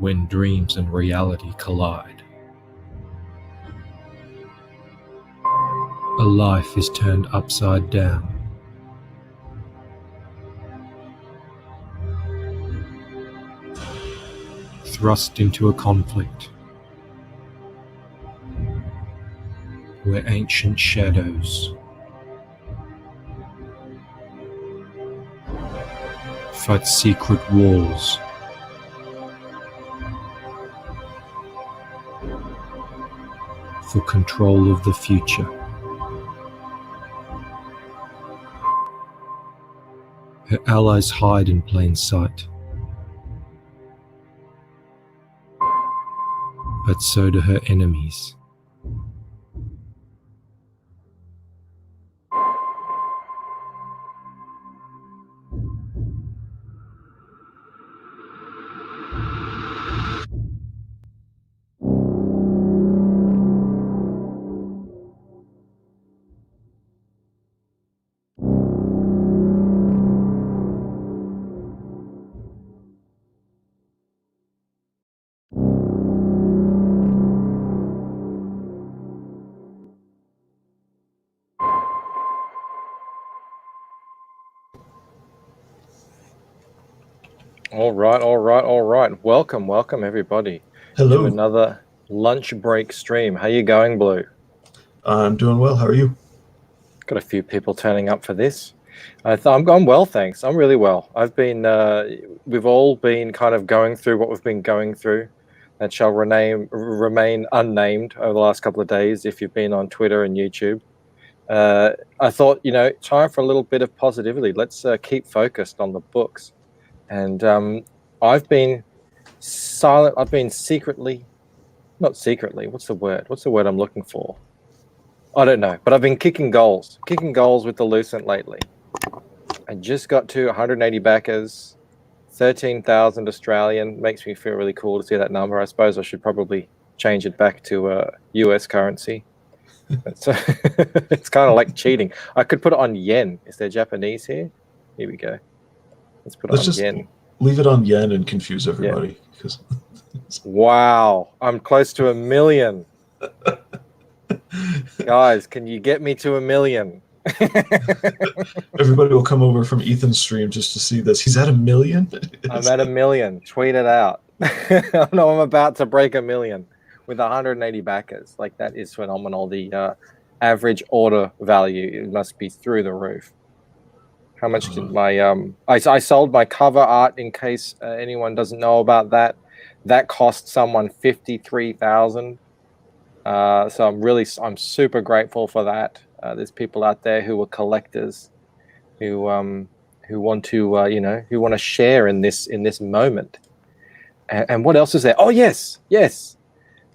when dreams and reality collide. A life is turned upside down. Thrust into a conflict where ancient shadows fight secret wars. For control of the future. Her allies hide in plain sight, but so do her enemies. All right. Welcome everybody. Hello. To another lunch break stream. How you going, Blue? I'm doing well. How are you? Got a few people turning up for this. I'm well, thanks. I'm really well. I've been. We've all been kind of going through what we've been going through. That shall remain unnamed over the last couple of days. If you've been on Twitter and YouTube, I thought, time for a little bit of positivity. Let's keep focused on the books. And I've been silent. I've been not secretly. What's the word? What's the word I'm looking for? I don't know. But I've been kicking goals with the Lucent lately. I just got to 180 backers, 13,000 Australian. Makes me feel really cool to see that number. I suppose I should probably change it back to US currency. It's kind of like cheating. I could put it on yen. Is there Japanese here? Here we go. Let's just yen. Leave it on yen and confuse everybody. Yeah. Wow, I'm close to 1 million. Guys, can you get me to 1 million? Everybody will come over from Ethan's stream just to see this. He's at 1 million? I'm at 1 million. Tweet it out. I know I'm about to break 1 million with 180 backers. Like, that is phenomenal. The average order value, it must be through the roof. How much did my I sold my cover art, in case anyone doesn't know about that. That cost someone 53,000. So I'm super grateful for that. There's people out there who are collectors, who want to share in this moment. And what else is there? Oh yes,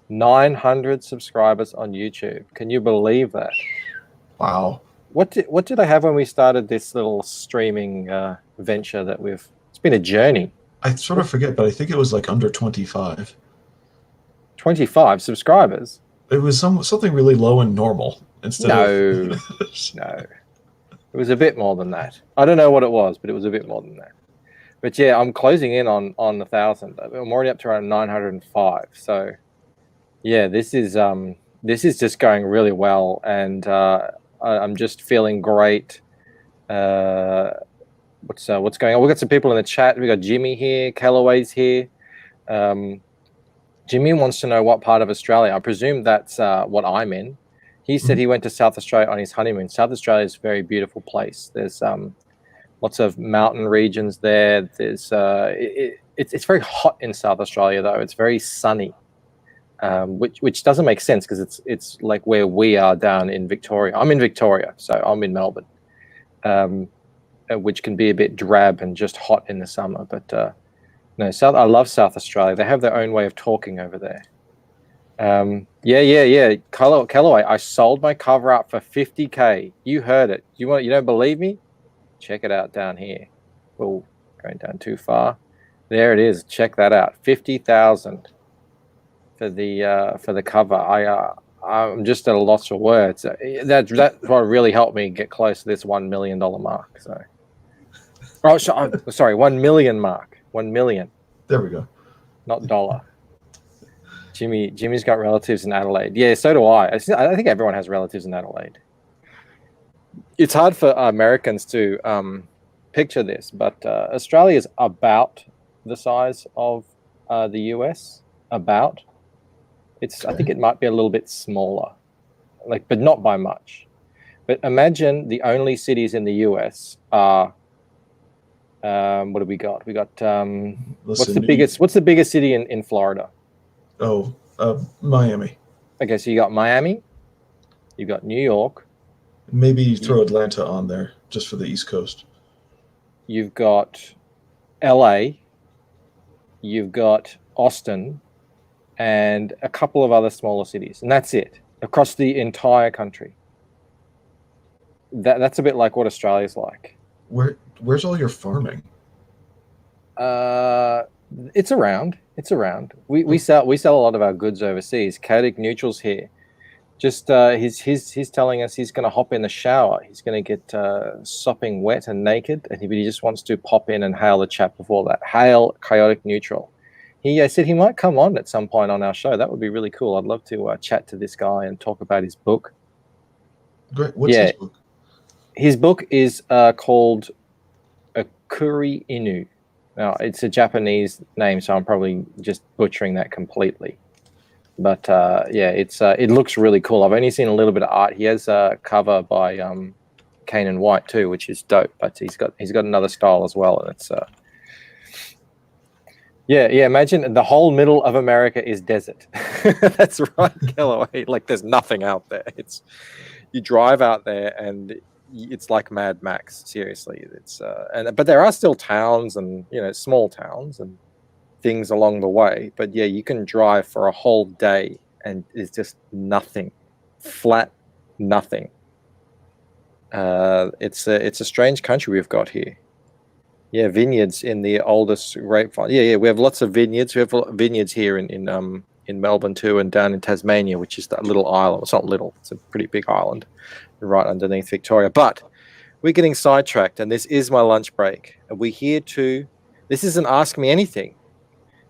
900 subscribers on YouTube. Can you believe that? Wow. What did I have when we started this little streaming venture that it's been a journey. I sort of forget, but I think it was like under 25. 25 subscribers? It was something really low and normal. No. It was a bit more than that. I don't know what it was, but it was a bit more than that. But yeah, I'm closing in on 1,000. I'm already up to around 905. So yeah, this is just going really well, and I'm just feeling great. What's going on? We've got some people in the chat. We've got Jimmy here. Callaway's here. Jimmy wants to know what part of Australia. I presume that's what I'm in. He said he went to South Australia on his honeymoon. South Australia is a very beautiful place. There's lots of mountain regions there. There's it's very hot in South Australia, though. It's very sunny. Which doesn't make sense, because it's like where we are down in Victoria. I'm in Victoria, so I'm in Melbourne, which can be a bit drab and just hot in the summer. But no, I love South Australia. They have their own way of talking over there. Yeah. Callaway, I sold my cover art for 50K. You heard it. You don't believe me? Check it out down here. Oh, going down too far. There it is. Check that out. 50,000. For the cover. I'm just at a loss for words. That's what really helped me get close to this $1 million mark. So, sorry, 1 million mark. 1 million. There we go. not dollar. Jimmy's got relatives in Adelaide. Yeah, so do I. I think everyone has relatives in Adelaide. It's hard for Americans to picture this, but Australia is about the size of the US. About. It's. Okay. I think it might be a little bit smaller, but not by much. But imagine the only cities in the US are. What do we got? We got. What's the biggest city in Florida? Oh, Miami. Okay, so you got Miami, you got New York. Maybe throw Atlanta on there just for the East Coast. You've got LA, you've got Austin, and a couple of other smaller cities, and that's it across the entire country. That's a bit like what Australia's like. Where's all your farming? It's around. We sell a lot of our goods overseas. Chaotic Neutral's here. Just he's telling us he's going to hop in the shower. He's going to get sopping wet and naked, and he just wants to pop in and hail the chat before that. Hail Chaotic Neutral. He said he might come on at some point on our show. That would be really cool. I'd love to chat to this guy and talk about his book. Great. What's his book? His book is called Akuri Inu. Now, it's a Japanese name, so I'm probably just butchering that completely. But it looks really cool. I've only seen a little bit of art. He has a cover by Kane and White too, which is dope. But he's got another style as well, and it's Imagine the whole middle of America is desert. That's right, Kellaway. Like there's nothing out there. You drive out there and it's like Mad Max. Seriously, but there are still towns and small towns and things along the way. But yeah, you can drive for a whole day and it's just nothing, flat nothing. It's a strange country we've got here. Yeah, vineyards in the oldest grapevine. Yeah, we have lots of vineyards. We have vineyards here in Melbourne too, and down in Tasmania, which is that little island. It's not little; it's a pretty big island, right underneath Victoria. But we're getting sidetracked, and this is my lunch break. And we're here to. This isn't Ask Me Anything.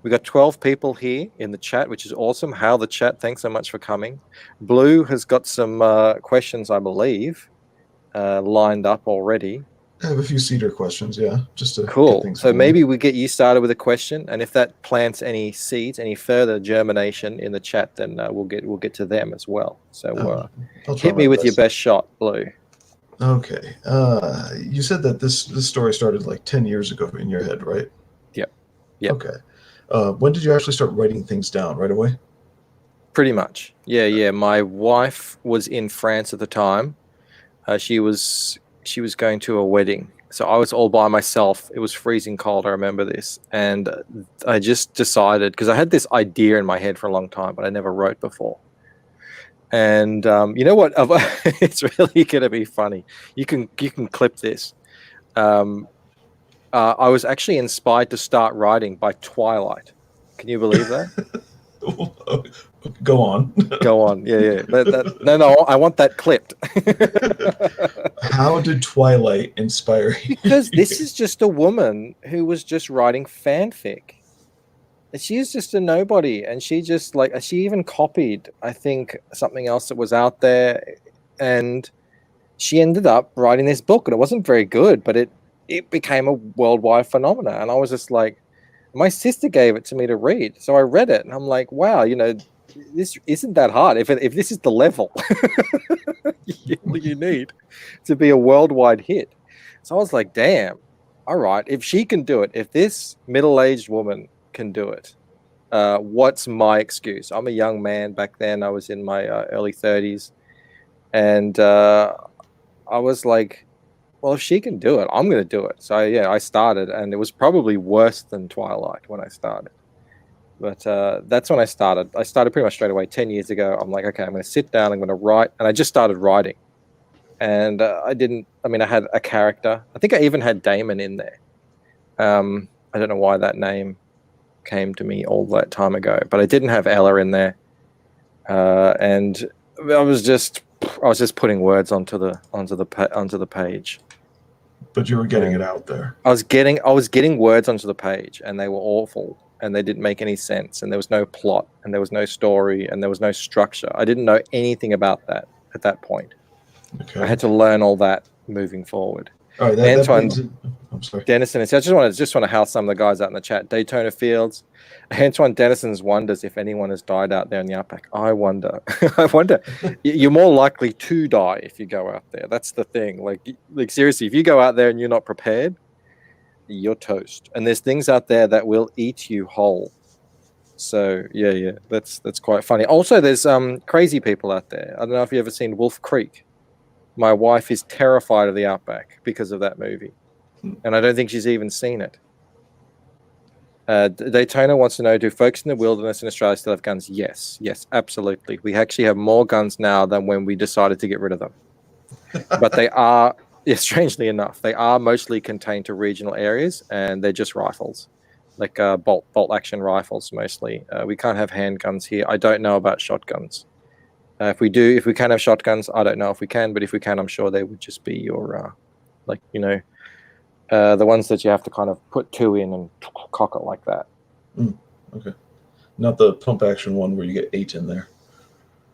We got 12 people here in the chat, which is awesome. Hail the chat! Thanks so much for coming. Blue has got some questions, I believe, lined up already. I have a few cedar questions, yeah, just to cool. Get things so maybe we get you started with a question, and if that plants any seeds, any further germination in the chat, then we'll get to them as well. So hit me with your best shot, Blue. Okay. You said that this story started like 10 years ago in your head, right? Yep. Okay. When did you actually start writing things down? Right away? Pretty much. Yeah. My wife was in France at the time. She was going to a wedding, so I was all by myself. It was freezing cold, I remember this, and I just decided, because I had this idea in my head for a long time, but I never wrote before. And you know what? It's really going to be funny. You can clip this. I was actually inspired to start writing by Twilight. Can you believe that? Go on. Go on. Yeah. No, I want that clipped. How did Twilight inspire you? Because this is just a woman who was just writing fanfic. She is just a nobody, and she just she even copied, I think, something else that was out there, and she ended up writing this book, and it wasn't very good, but it became a worldwide phenomenon. And I was just like, my sister gave it to me to read, so I read it, and I'm like, wow, this isn't that hard. If this is the level you need to be a worldwide hit. So I was like, damn, all right, if she can do it, if this middle-aged woman can do it, what's my excuse? I'm a young man back then. I was in my early 30s, and I was like, well, if she can do it, I'm going to do it. So yeah, I started, and it was probably worse than Twilight when I started. But that's when I started. I started pretty much straight away 10 years ago. I'm like, okay, I'm going to sit down, I'm going to write. And I just started writing. And I had a character. I think I even had Damon in there. I don't know why that name came to me all that time ago, but I didn't have Ella in there. And I was just putting words onto the page. But you were getting it out there. I was getting words onto the page, and they were awful. and they didn't make any sense, and there was no plot, and there was no story, and there was no structure. I didn't know anything about that at that point. Okay. I had to learn all that moving forward. All right, that brings in, I'm sorry. Dennison, I just want to house some of the guys out in the chat. Daytona Fields, Antoine Dennison's wonders if anyone has died out there in the outback. I wonder. I wonder. You're more likely to die if you go out there. That's the thing. Like seriously, if you go out there and you're not prepared, you're toast. And there's things out there that will eat you whole. So yeah, that's quite funny. Also, there's crazy people out there. I don't know if you've ever seen Wolf Creek. My wife is terrified of the outback because of that movie, and I don't think she's even seen it. Daytona wants to know, do folks in the wilderness in Australia still have guns? Yes, absolutely. We actually have more guns now than when we decided to get rid of them. But they are, strangely enough, they are mostly contained to regional areas, and they're just rifles, like bolt action rifles mostly. We can't have handguns here. I don't know about shotguns. If we can have shotguns, I don't know if we can, but if we can, I'm sure they would just be your, the ones that you have to kind of put 2 in and cock it like that. Okay. Not the pump action one where you get 8 in there.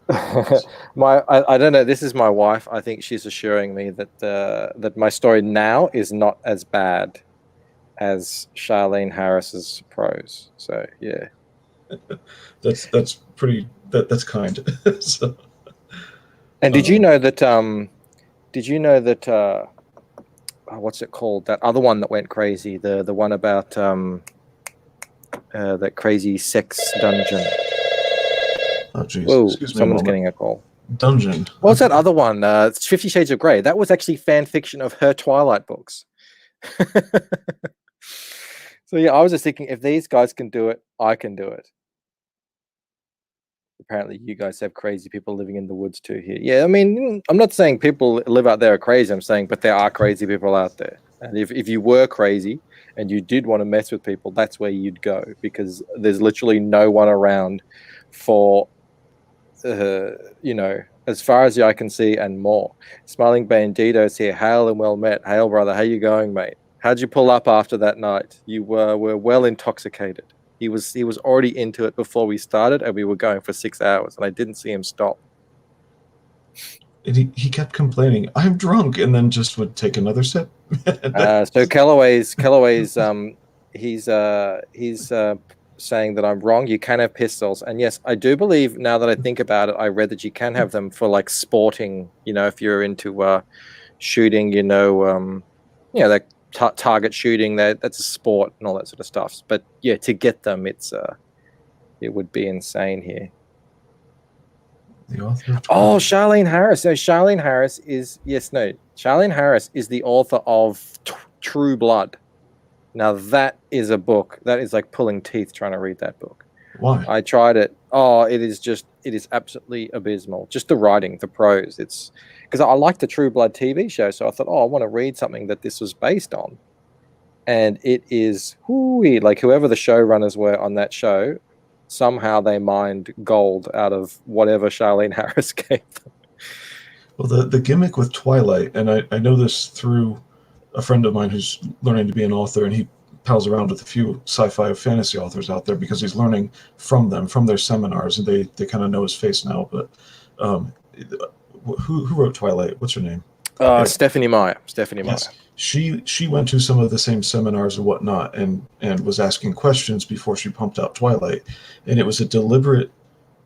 I don't know. This is my wife. I think she's assuring me that that my story now is not as bad as Charlene Harris's prose. So yeah. That's pretty. That's kind. So, and did you know that? What's it called? That other one that went crazy. The one about that crazy sex dungeon. Oh jeez. Whoa! Someone's getting a call. Dungeon. What's that other one? It's 50 Shades of Grey. That was actually fan fiction of her Twilight books. So yeah, I was just thinking, if these guys can do it, I can do it. Apparently you guys have crazy people living in the woods too here. Yeah, I mean, I'm not saying people live out there are crazy. I'm saying, but there are crazy people out there. And if you were crazy and you did want to mess with people, that's where you'd go, because there's literally no one around for, as far as the eye can see and more. Smiling Bandito's here. Hail and well met. Hail, brother. How you going, mate? How'd you pull up after that night? You were well intoxicated. He was already into it before we started, and we were going for 6 hours, and I didn't see him stop. And he kept complaining, "I'm drunk," and then just would take another sip. So Callaway's he's saying that I'm wrong. You can have pistols, and yes, I do believe, now that I think about it, I read that you can have them for like sporting. If you're into shooting, like target shooting, that's a sport and all that sort of stuff. But yeah, to get them, it would be insane here. The author. Oh, Charlene Harris. So Charlene Harris is the author of True Blood. Now that is a book that is like pulling teeth trying to read that book. Why? I tried it. Oh, it is absolutely abysmal. Just the writing, the prose. It's because I like the True Blood TV show, so I thought, I want to read something that this was based on. And it is like whoever the showrunners were on that show, somehow they mined gold out of whatever Charlene Harris gave them. Well, the gimmick with Twilight, and I know this through a friend of mine who's learning to be an author, and he pals around with a few sci-fi fantasy authors out there because he's learning from them, from their seminars, and they kind of know his face now. But who wrote Twilight? What's her name? Stephanie Meyer. Yes. She went to some of the same seminars and whatnot, and was asking questions before she pumped out Twilight, and it was a deliberate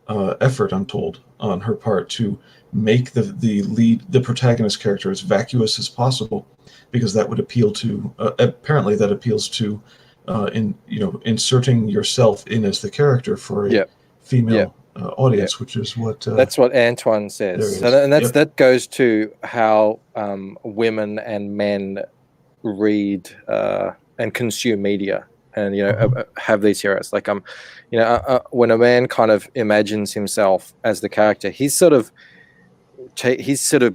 effort, I'm told, on her part to make the protagonist character as vacuous as possible, because that would appeal to apparently that appeals to inserting yourself in as the character for a female audience, which is what that's what Antoine says, and that goes to how women and men read and consume media, and have these heroes. Like when a man kind of imagines himself as the character, he sort of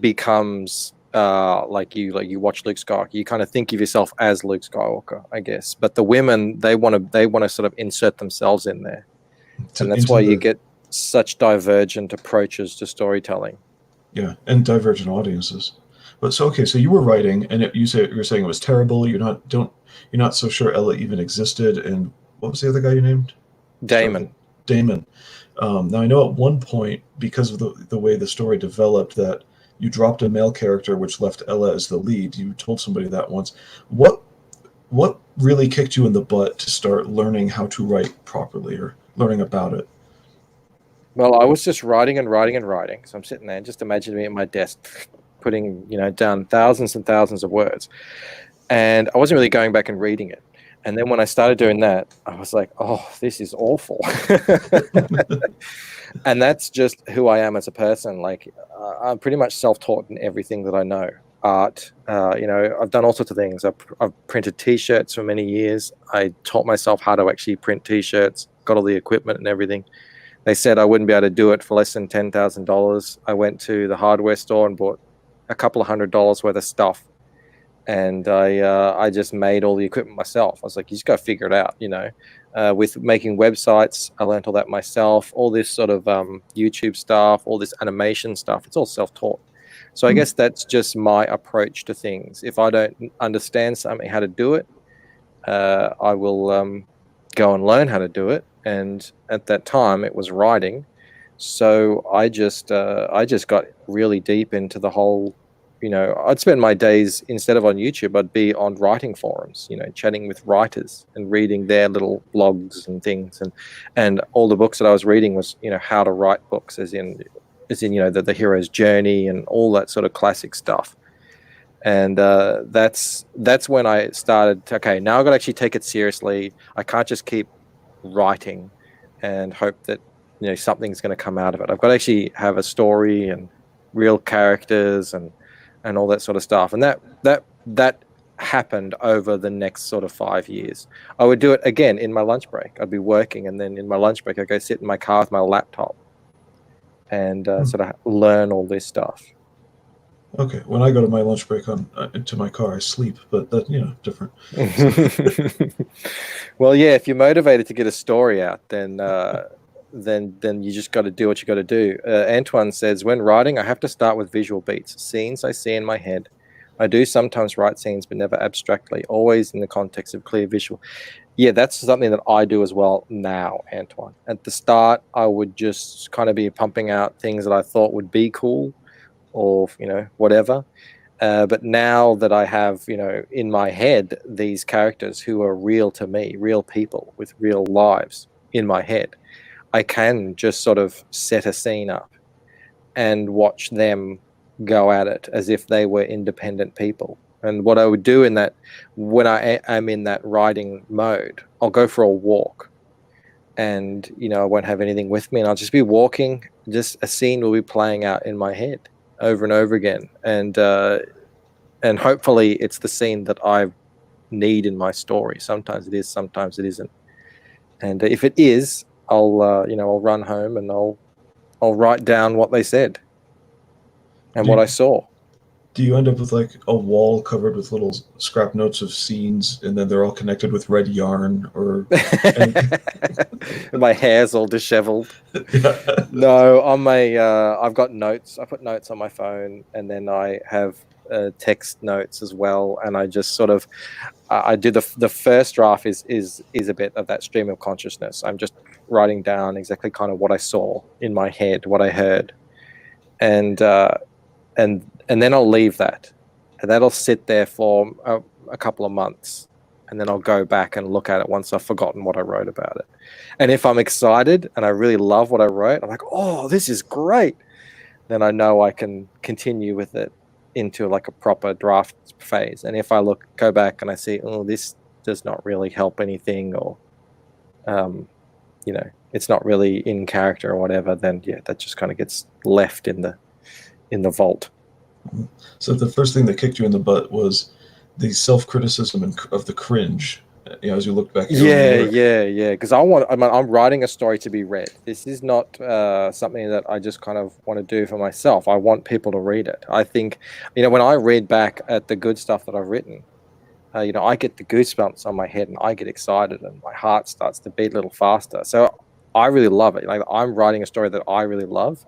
becomes like you watch Luke Skywalker, you kind of think of yourself as Luke Skywalker, I guess. But the women, they want to sort of insert themselves in there, and that's why you get such divergent approaches to storytelling. Yeah, and divergent audiences. But so you were writing, and you were saying it was terrible. You're not so sure Ella even existed, and what was the other guy you named? Damon. Damon. Now I know at one point, because of the way the story developed, that you dropped a male character which left Ella as the lead. You told somebody that once. What really kicked you in the butt to start learning how to write properly or learning about it? Well, I was just writing and writing and writing. So I'm sitting there and just imagine me at my desk putting, down thousands and thousands of words. And I wasn't really going back and reading it. And then when I started doing that, I was like, oh, this is awful. And that's just who I am as a person. Like, I'm pretty much self-taught in everything that I know. Art, I've done all sorts of things. I've printed T-shirts for many years. I taught myself how to actually print T-shirts, got all the equipment and everything. They said I wouldn't be able to do it for less than $10,000. I went to the hardware store and bought a couple of $100 worth of stuff. And I just made all the equipment myself. I was like, you just got to figure it out, with making websites. I learned all that myself, all this sort of YouTube stuff, all this animation stuff. It's all self-taught. So I guess that's just my approach to things. If I don't understand something, how to do it, I will go and learn how to do it. And at that time it was writing. So I just got really deep into the whole, I'd spend my days, instead of on YouTube, I'd be on writing forums, chatting with writers and reading their little blogs and things. And all the books that I was reading was, how to write books, as in, the hero's journey and all that sort of classic stuff. And that's when I started, okay, now I've got to actually take it seriously. I can't just keep writing and hope that, something's going to come out of it. I've got to actually have a story and real characters and all that sort of stuff. And that happened over the next sort of 5 years. I would do it again in my lunch break. I'd be working, and then in my lunch break, I'd go sit in my car with my laptop and sort of learn all this stuff. Okay, when I go to my lunch break into my car, I sleep, but that, different. Well, yeah, if you're motivated to get a story out, then you just got to do what you got to do. Antoine says, when writing, I have to start with visual beats, scenes I see in my head. I do sometimes write scenes, but never abstractly, always in the context of clear visual. Yeah, that's something that I do as well now, Antoine. At the start, I would just kind of be pumping out things that I thought would be cool, or whatever. But now that I have in my head these characters who are real to me, real people with real lives in my head, I can just sort of set a scene up and watch them go at it as if they were independent people. And what I would do in that, when I am in that writing mode, I'll go for a walk, and I won't have anything with me, and I'll just be walking. Just a scene will be playing out in my head over and over again, and hopefully it's the scene that I need in my story. Sometimes it is, sometimes it isn't. And if it is, I'll run home and I'll write down what they said and what I saw. Do you end up with like a wall covered with little scrap notes of scenes, and then they're all connected with red yarn, or my hair's all disheveled? Yeah. No, on my I've got notes. I put notes on my phone, and then I have text notes as well. And I just sort of I do the first draft is a bit of that stream of consciousness. I'm just writing down exactly kind of what I saw in my head, what I heard, and then I'll leave that, and that'll sit there for a couple of months, and then I'll go back and look at it once I've forgotten what I wrote about it. And if I'm excited and I really love what I wrote, I'm like, oh, this is great, then I know I can continue with it into like a proper draft phase. And if I go back and I see, oh, this does not really help anything, or it's not really in character or whatever, then yeah, that just kind of gets left in the vault. So the first thing that kicked you in the butt was the self-criticism of the cringe, as you look back. Yeah. Because I'm writing a story to be read. This is not something that I just kind of want to do for myself. I want people to read it. I think, when I read back at the good stuff that I've written, I get the goosebumps on my head, and I get excited, and my heart starts to beat a little faster. So I really love it. Like, I'm writing a story that I really love,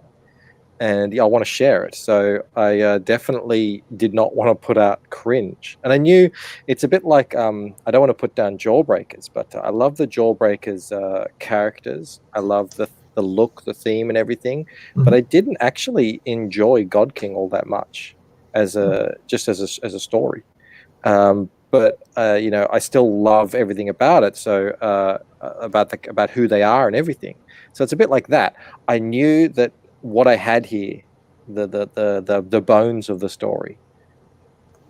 and I want to share it. So I definitely did not want to put out cringe. And I knew it's a bit like, I don't want to put down Jawbreakers, but I love the Jawbreakers characters. I love the look, the theme, and everything. But I didn't actually enjoy God King all that much as a story. But I still love everything about it. So about who they are and everything. So it's a bit like that. I knew that what I had here, the bones of the story,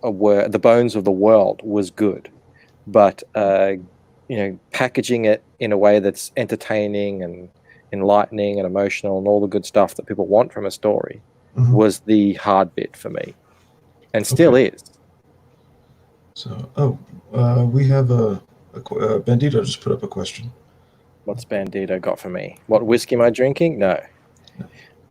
were the bones of the world, was good, but packaging it in a way that's entertaining and enlightening and emotional and all the good stuff that people want from a story was the hard bit for me, and still is. So, we have Bandito just put up a question. What's Bandito got for me? What whiskey am I drinking? No.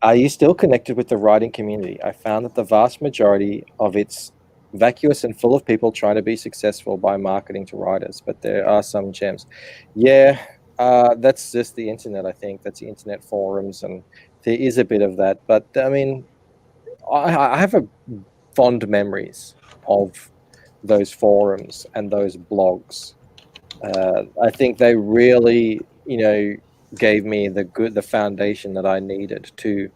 Are you still connected with the writing community? I found that the vast majority of it's vacuous and full of people trying to be successful by marketing to writers, but there are some gems. Yeah, that's just the internet, I think. That's the internet forums, and there is a bit of that. But, I mean, I have fond memories of those forums and those blogs. I think they really, gave me the foundation that I needed to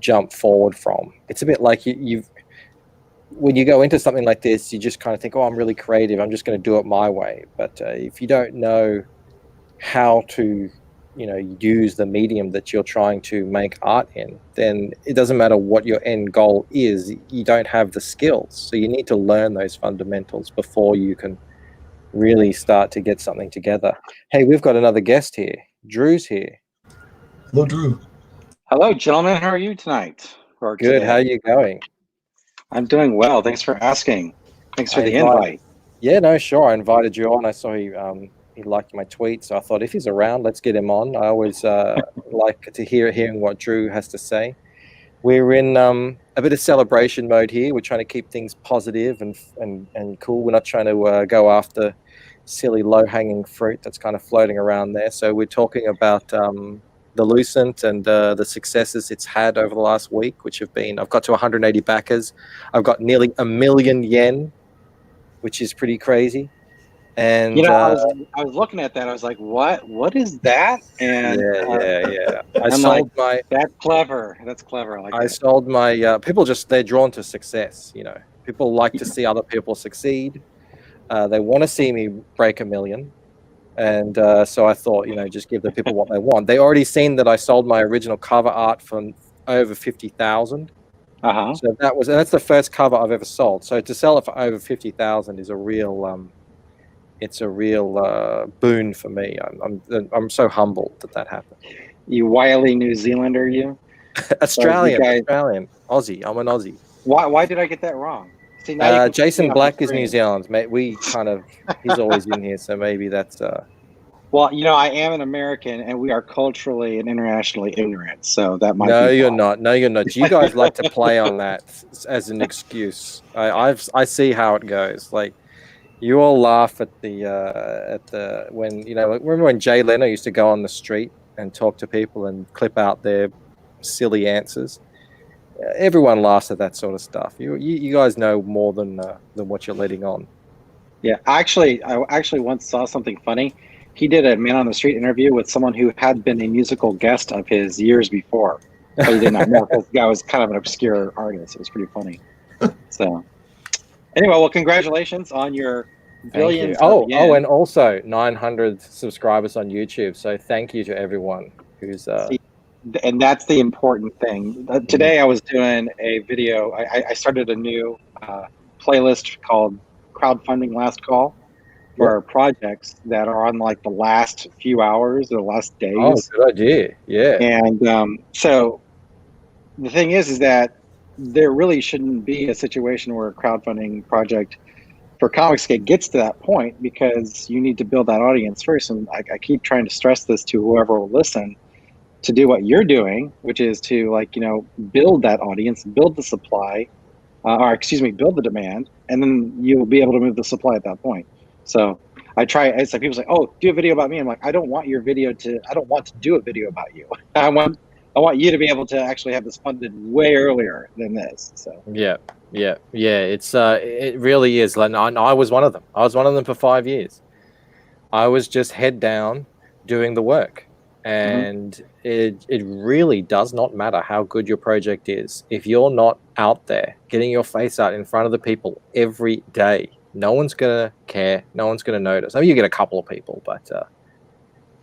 jump forward from. It's a bit like when you go into something like this, you just kind of think, oh, I'm really creative, I'm just going to do it my way. But if you don't know how to use the medium that you're trying to make art in, then it doesn't matter what your end goal is, you don't have the skills. So you need to learn those fundamentals before you can really start to get something together. Hey, we've got another guest here. Drew's here. Hello, Drew. Hello, gentlemen. How are you tonight? Good. Today? How are you going? I'm doing well. Thanks for asking. Thanks for the invite. Yeah, no, sure. I invited you on. I saw he liked my tweet, so I thought if he's around, let's get him on. I always like to hearing what Drew has to say. We're in a bit of celebration mode here. We're trying to keep things positive and cool. We're not trying to go after silly low-hanging fruit that's kind of floating around there. So we're talking about the Lucent and the successes it's had over the last week, which have been, I've got to 180 backers. I've got nearly 1 million yen, which is pretty crazy. And I was looking at that. I was like, what is that? And yeah. That's clever. That's clever. I sold my people they're drawn to success. People like to see other people succeed. They want to see me break 1 million. And so I thought, just give the people what they want. They already seen that I sold my original cover art for over 50,000. So that's the first cover I've ever sold. So to sell it for over 50,000 is a real it's a real boon for me. I'm so humbled that happened. You wily New Zealander, you? Australian, Aussie. I'm an Aussie. Why did I get that wrong? See, Jason Black is New Zealand. Mate, he's always in here, so maybe that's. Well, I am an American, and we are culturally and internationally ignorant, so that might. No, you're not. No, you're not. You guys like to play on that as an excuse. I see how it goes. Like, you all laugh at when remember when Jay Leno used to go on the street and talk to people and clip out their silly answers. Everyone laughs at that sort of stuff. You guys know more than what you're letting on. Yeah, I actually once saw something funny. He did a man on the street interview with someone who had been a musical guest of his years before, but he did not know because the guy was kind of an obscure artist. It was pretty funny. So, anyway, well, congratulations on your billions. Oh, and also 900 subscribers on YouTube. So thank you to everyone who's. And that's the important thing. Today I was doing a video. I started a new playlist called Crowdfunding Last Call for projects that are on like the last few hours or the last days. Oh, good idea. Yeah. And so the thing is that there really shouldn't be a situation where a crowdfunding project for Comicsgate gets to that point, because you need to build that audience first. And I keep trying to stress this to whoever will listen, to do what you're doing, which is to build that audience, build the supply, build the demand, and then you'll be able to move the supply at that point. So it's like people say, oh, do a video about me. I'm like, I don't want to do a video about you. I want I want you to be able to actually have this funded way earlier than this. So Yeah. It's it really is. Like, I was one of them. I was one of them for 5 years. I was just head down doing the work, and it really does not matter how good your project is if you're not out there getting your face out in front of the people every day. No one's gonna care. No one's gonna notice. I mean, you get a couple of people, but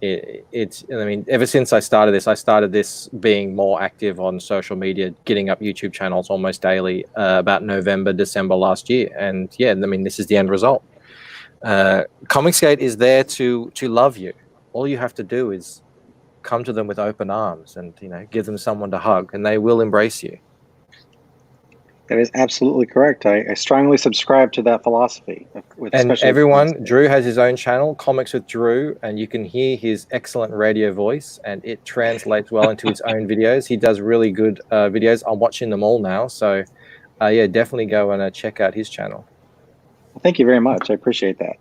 it's. I mean, ever since I started this being more active on social media, getting up YouTube channels almost daily. About November, December last year, and yeah, I mean, this is the end result. Comicsgate is there to love you. All you have to do is come to them with open arms and give them someone to hug, and they will embrace you. that is absolutely correct. I strongly subscribe to that philosophy. And everyone, Drew has his own channel, Comics with Drew, and you can hear his excellent radio voice, and it translates well into his own videos. He does really good videos. I'm watching them all now, so yeah, definitely go and check out his channel. Thank you very much. I appreciate that.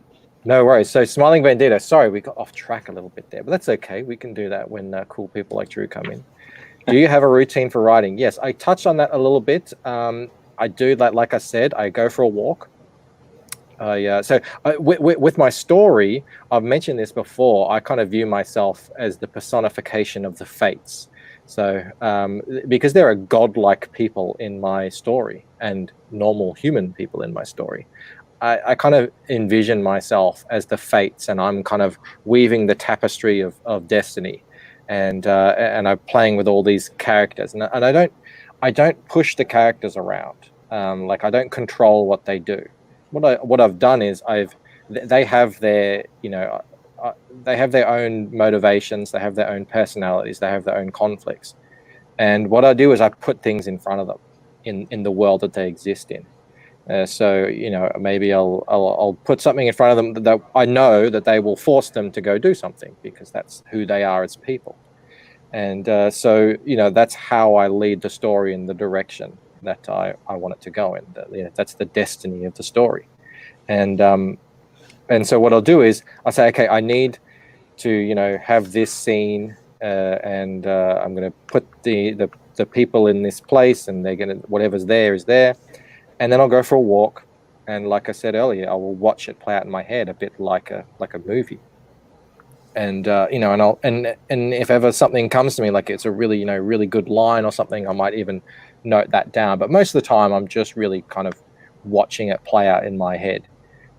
No worries. So, Smiling Bandito, sorry, we got off track a little bit there, but that's okay. We can do that when cool people like Drew come in. Do you have a routine for writing? Yes, I touched on that a little bit. I do, like I said, I go for a walk. With my story, I've mentioned this before, I kind of view myself as the personification of the fates. So, because there are godlike people in my story and normal human people in my story, I kind of envision myself as the fates, and I'm kind of weaving the tapestry of destiny, and I'm playing with all these characters, and I don't push the characters around, like I don't control what they do. What I've done is they have their they have their own motivations, they have their own personalities, they have their own conflicts, and what I do is I put things in front of them in the world that they exist in. So maybe I'll put something in front of them that I know that they will force them to go do something, because that's who they are as people. And so that's how I lead the story in the direction that I want it to go in. That's the destiny of the story. And so what I'll do is I'll say, okay, I need to have this scene, and I'm going to put the people in this place, and they're going to, whatever's there is there. And then I'll go for a walk, and like I said earlier, I will watch it play out in my head a bit like a movie. And and if ever something comes to me, like it's a really really good line or something, I might even note that down. But most of the time, I'm just really kind of watching it play out in my head,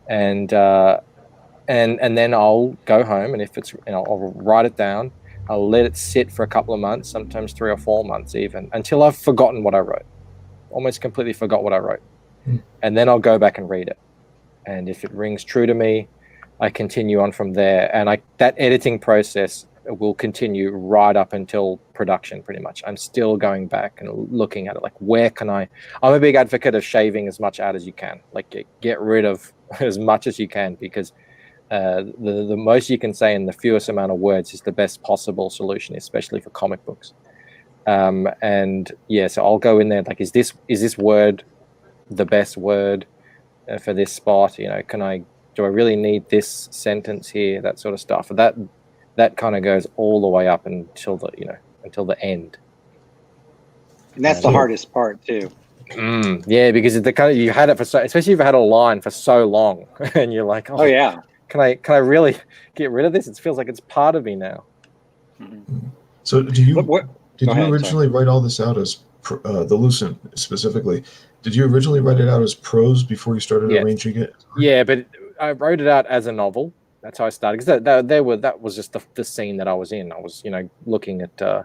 and then I'll go home, and if it's I'll write it down. I'll let it sit for a couple of months, sometimes 3 or 4 months even, until I've forgotten what I wrote. Almost completely forgot what I wrote. And then I'll go back and read it. And if it rings true to me, I continue on from there. And that editing process will continue right up until production, pretty much. I'm still going back and looking at it, like, where can I'm a big advocate of shaving as much out as you can. Like, get rid of as much as you can, because the most you can say in the fewest amount of words is the best possible solution, especially for comic books. And yeah, so I'll go in there, like, is this word the best word for this spot? Do I really need this sentence here? That sort of stuff. That kind of goes all the way up until the end. And that's the hardest part too. Yeah, because you had it for especially if you had a line for so long, and you're like, oh yeah, can I really get rid of this? It feels like it's part of me now. Mm-hmm. So did you originally write all this out as the Lucent specifically? Did you originally write it out as prose before you started arranging it? Yeah, but I wrote it out as a novel. That's how I started, because that was just the scene that I was in. I was looking at I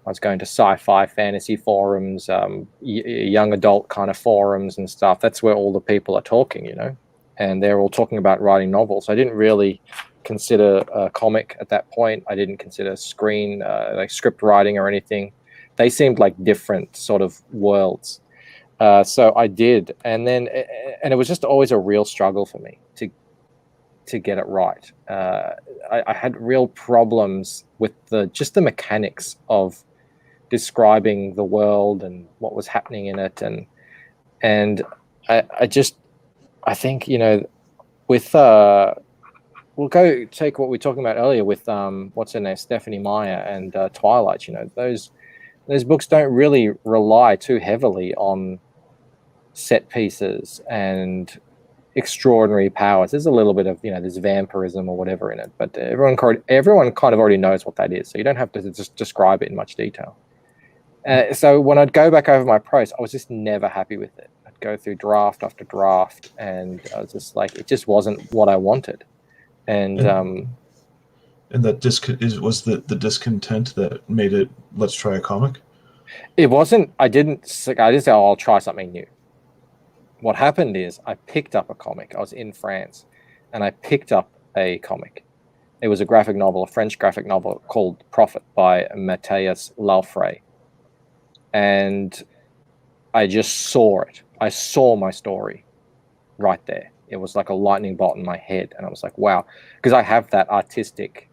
was going to sci-fi fantasy forums, young adult kind of forums and stuff. That's where all the people are talking, and they're all talking about writing novels. I didn't really consider a comic at that point. I didn't consider like script writing or anything. They seemed like different sort of worlds. So I did, and it was just always a real struggle for me to get it right. I had real problems with the mechanics of describing the world and what was happening in it, and I think with we'll go take what we were talking about earlier with what's her name, Stephanie Meyer and Twilight. those books don't really rely too heavily on set pieces and extraordinary powers. There's a little bit of, there's vampirism or whatever in it, but everyone kind of already knows what that is, so you don't have to just describe it in much detail. So when I'd go back over my prose, I was just never happy with it. I'd go through draft after draft, and I was just like, it just wasn't what I wanted. And that was the discontent that made it, let's try a comic? It wasn't. I didn't say, oh, I'll try something new. What happened is I picked up a comic. I was in France, and I picked up a comic. It was a graphic novel, a French graphic novel called Prophet by Matthias Laufray. And I just saw it. I saw my story right there. It was like a lightning bolt in my head. And I was like, wow. Because I have that artistic,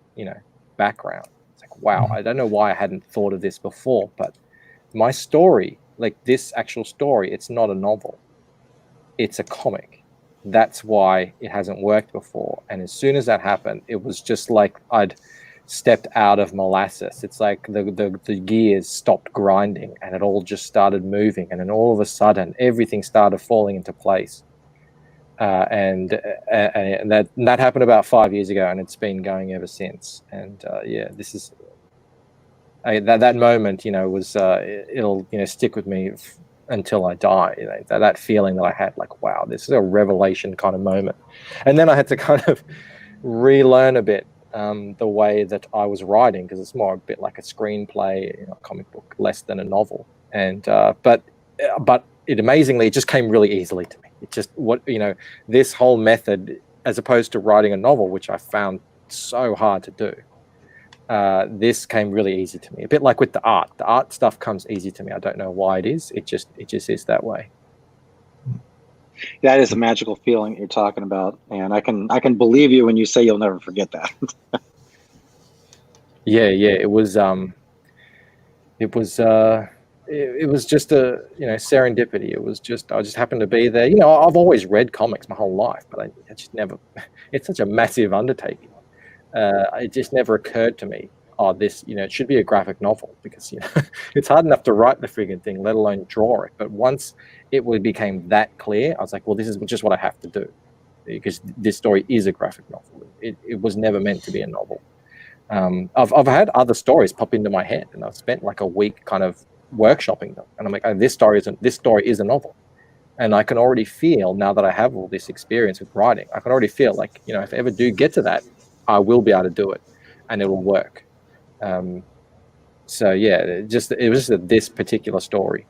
background. It's like, wow, I don't know why I hadn't thought of this before, but my story, like this actual story, it's not a novel. It's a comic. That's why it hasn't worked before. And as soon as that happened, it was just like I'd stepped out of molasses. It's like the gears stopped grinding and it all just started moving. And then all of a sudden, everything started falling into place. And that happened about 5 years ago, and it's been going ever since. And this is that moment. Was it'll stick with me until I die. That feeling that I had, like, wow, this is a revelation kind of moment. And then I had to kind of relearn a bit the way that I was writing, because it's more a bit like a screenplay, a comic book, less than a novel. And but it amazingly, it just came really easily to me. It just this whole method, as opposed to writing a novel, which I found so hard to do. This came really easy to me. A bit like with the art. The art stuff comes easy to me. I don't know why it is. It just is that way. That is a magical feeling you're talking about, and I can believe you when you say you'll never forget that. Yeah. It was just a serendipity. It was just, I just happened to be there. I've always read comics my whole life, but I just never. It's such a massive undertaking. It just never occurred to me, this, it should be a graphic novel, because, it's hard enough to write the friggin' thing, let alone draw it. But once it became that clear, I was like, well, this is just what I have to do, because this story is a graphic novel. It was never meant to be a novel. I've had other stories pop into my head, and I've spent like a week kind of workshopping them. And I'm like, this story is a novel. And I can already feel, now that I have all this experience with writing, I can already feel like, if I ever do get to that, I will be able to do it, and it will work. So yeah, it was just that this particular story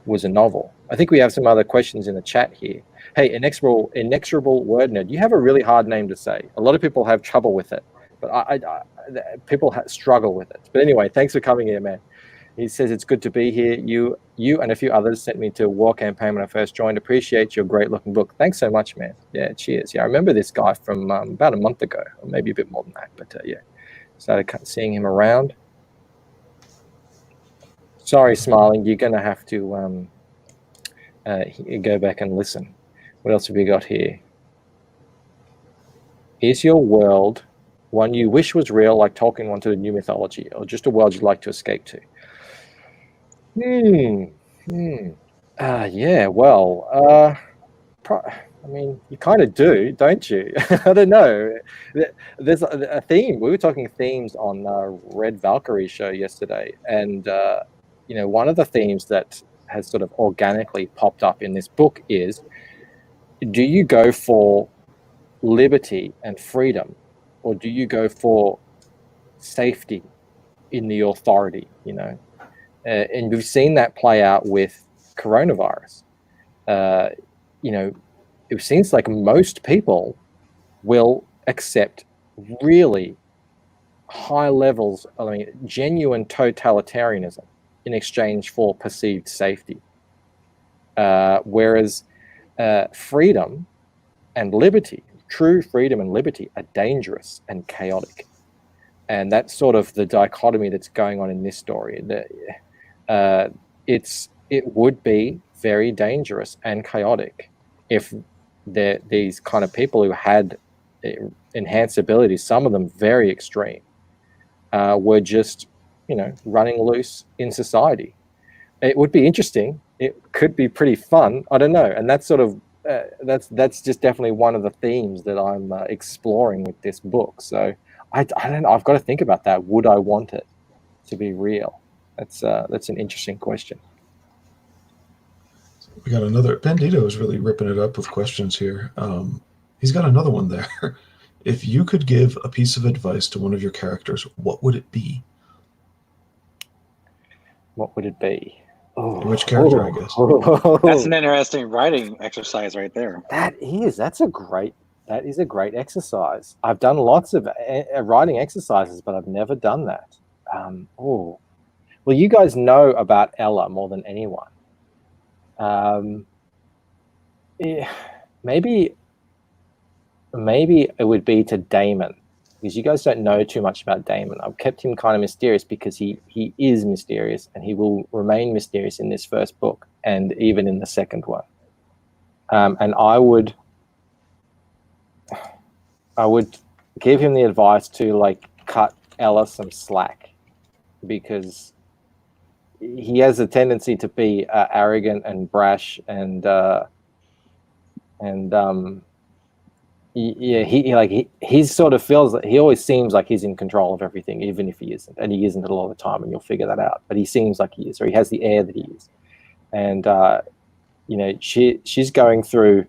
was a novel. I think we have some other questions in the chat here. Hey, inexorable word nerd, you have a really hard name to say. A lot of people have trouble with it, but people struggle with it. But anyway, thanks for coming here, man. He says it's good to be here. You and a few others sent me to a war campaign when I first joined. Appreciate your great looking book. Thanks so much, man. Yeah, cheers. Yeah, I remember this guy from about a month ago, or maybe a bit more than that. But started seeing him around. Sorry, Smiling, you're going to have to go back and listen. What else have we got here? Is your world one you wish was real, like Tolkien wanted a new mythology, or just a world you'd like to escape to? Yeah, well, I mean, you kind of do, don't you? I don't know. There's a theme. We were talking themes on Red Valkyrie show yesterday, and one of the themes that has sort of organically popped up in this book is, do you go for liberty and freedom, or do you go for safety in the authority, and we've seen that play out with coronavirus. It seems like most people will accept really high levels of genuine totalitarianism in exchange for perceived safety. Whereas freedom and liberty, true freedom and liberty, are dangerous and chaotic. And that's sort of the dichotomy that's going on in this story. It would be very dangerous and chaotic if these kind of people who had enhanced abilities, some of them very extreme, were just running loose in society. It would be interesting. It could be pretty fun. I don't know. And that's sort of that's just definitely one of the themes that I'm exploring with this book. So I don't know. I've got to think about that. Would I want it to be real? That's an interesting question. We got another. Bandito is really ripping it up with questions here. He's got another one there. If you could give a piece of advice to one of your characters, what would it be? What would it be? Which character, I guess. That's an interesting writing exercise right there. That is a great exercise. I've done lots of writing exercises, but I've never done that. Well, you guys know about Ella more than anyone. Maybe it would be to Damon, because you guys don't know too much about Damon. I've kept him kind of mysterious because he is mysterious, and he will remain mysterious in this first book and even in the second one. And I would give him the advice to cut Ella some slack, because he has a tendency to be arrogant and brash and he sort of feels that he always seems like he's in control of everything, even if he isn't, and he isn't a lot of the time, and you'll figure that out. But he seems like he is, or he has the air that he is. And she's going through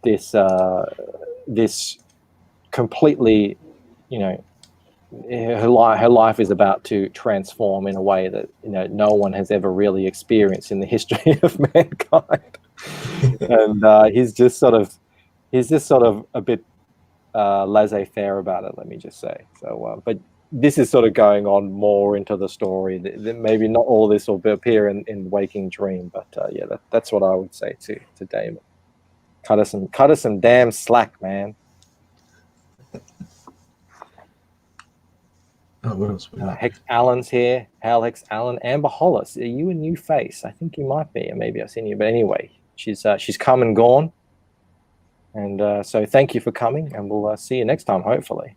this completely, her life is about to transform in a way that no one has ever really experienced in the history of mankind. And he's just sort of a bit laissez-faire about it, let me just say. So, but this is sort of going on more into the story. Maybe not all of this will appear in Waking Dream, but that's what I would say to Damon. Cut us some damn slack, man. Oh, what else? Hex Allen's here. Hal Hex Allen. Amber Hollis. Are you a new face? I think you might be, or maybe I've seen you. But anyway, she's come and gone. And so thank you for coming, and we'll see you next time, hopefully.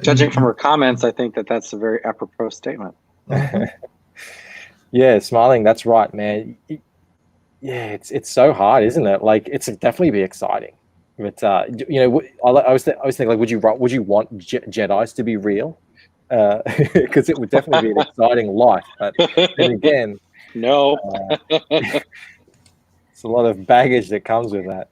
Judging from her comments, I think that's a very apropos statement. Yeah, Smiling, that's right, man. Yeah, it's so hard, isn't it? It's definitely be exciting. But I was thinking, would you want Jedis to be real? Because it would definitely be an exciting life. But then again, no, it's a lot of baggage that comes with that.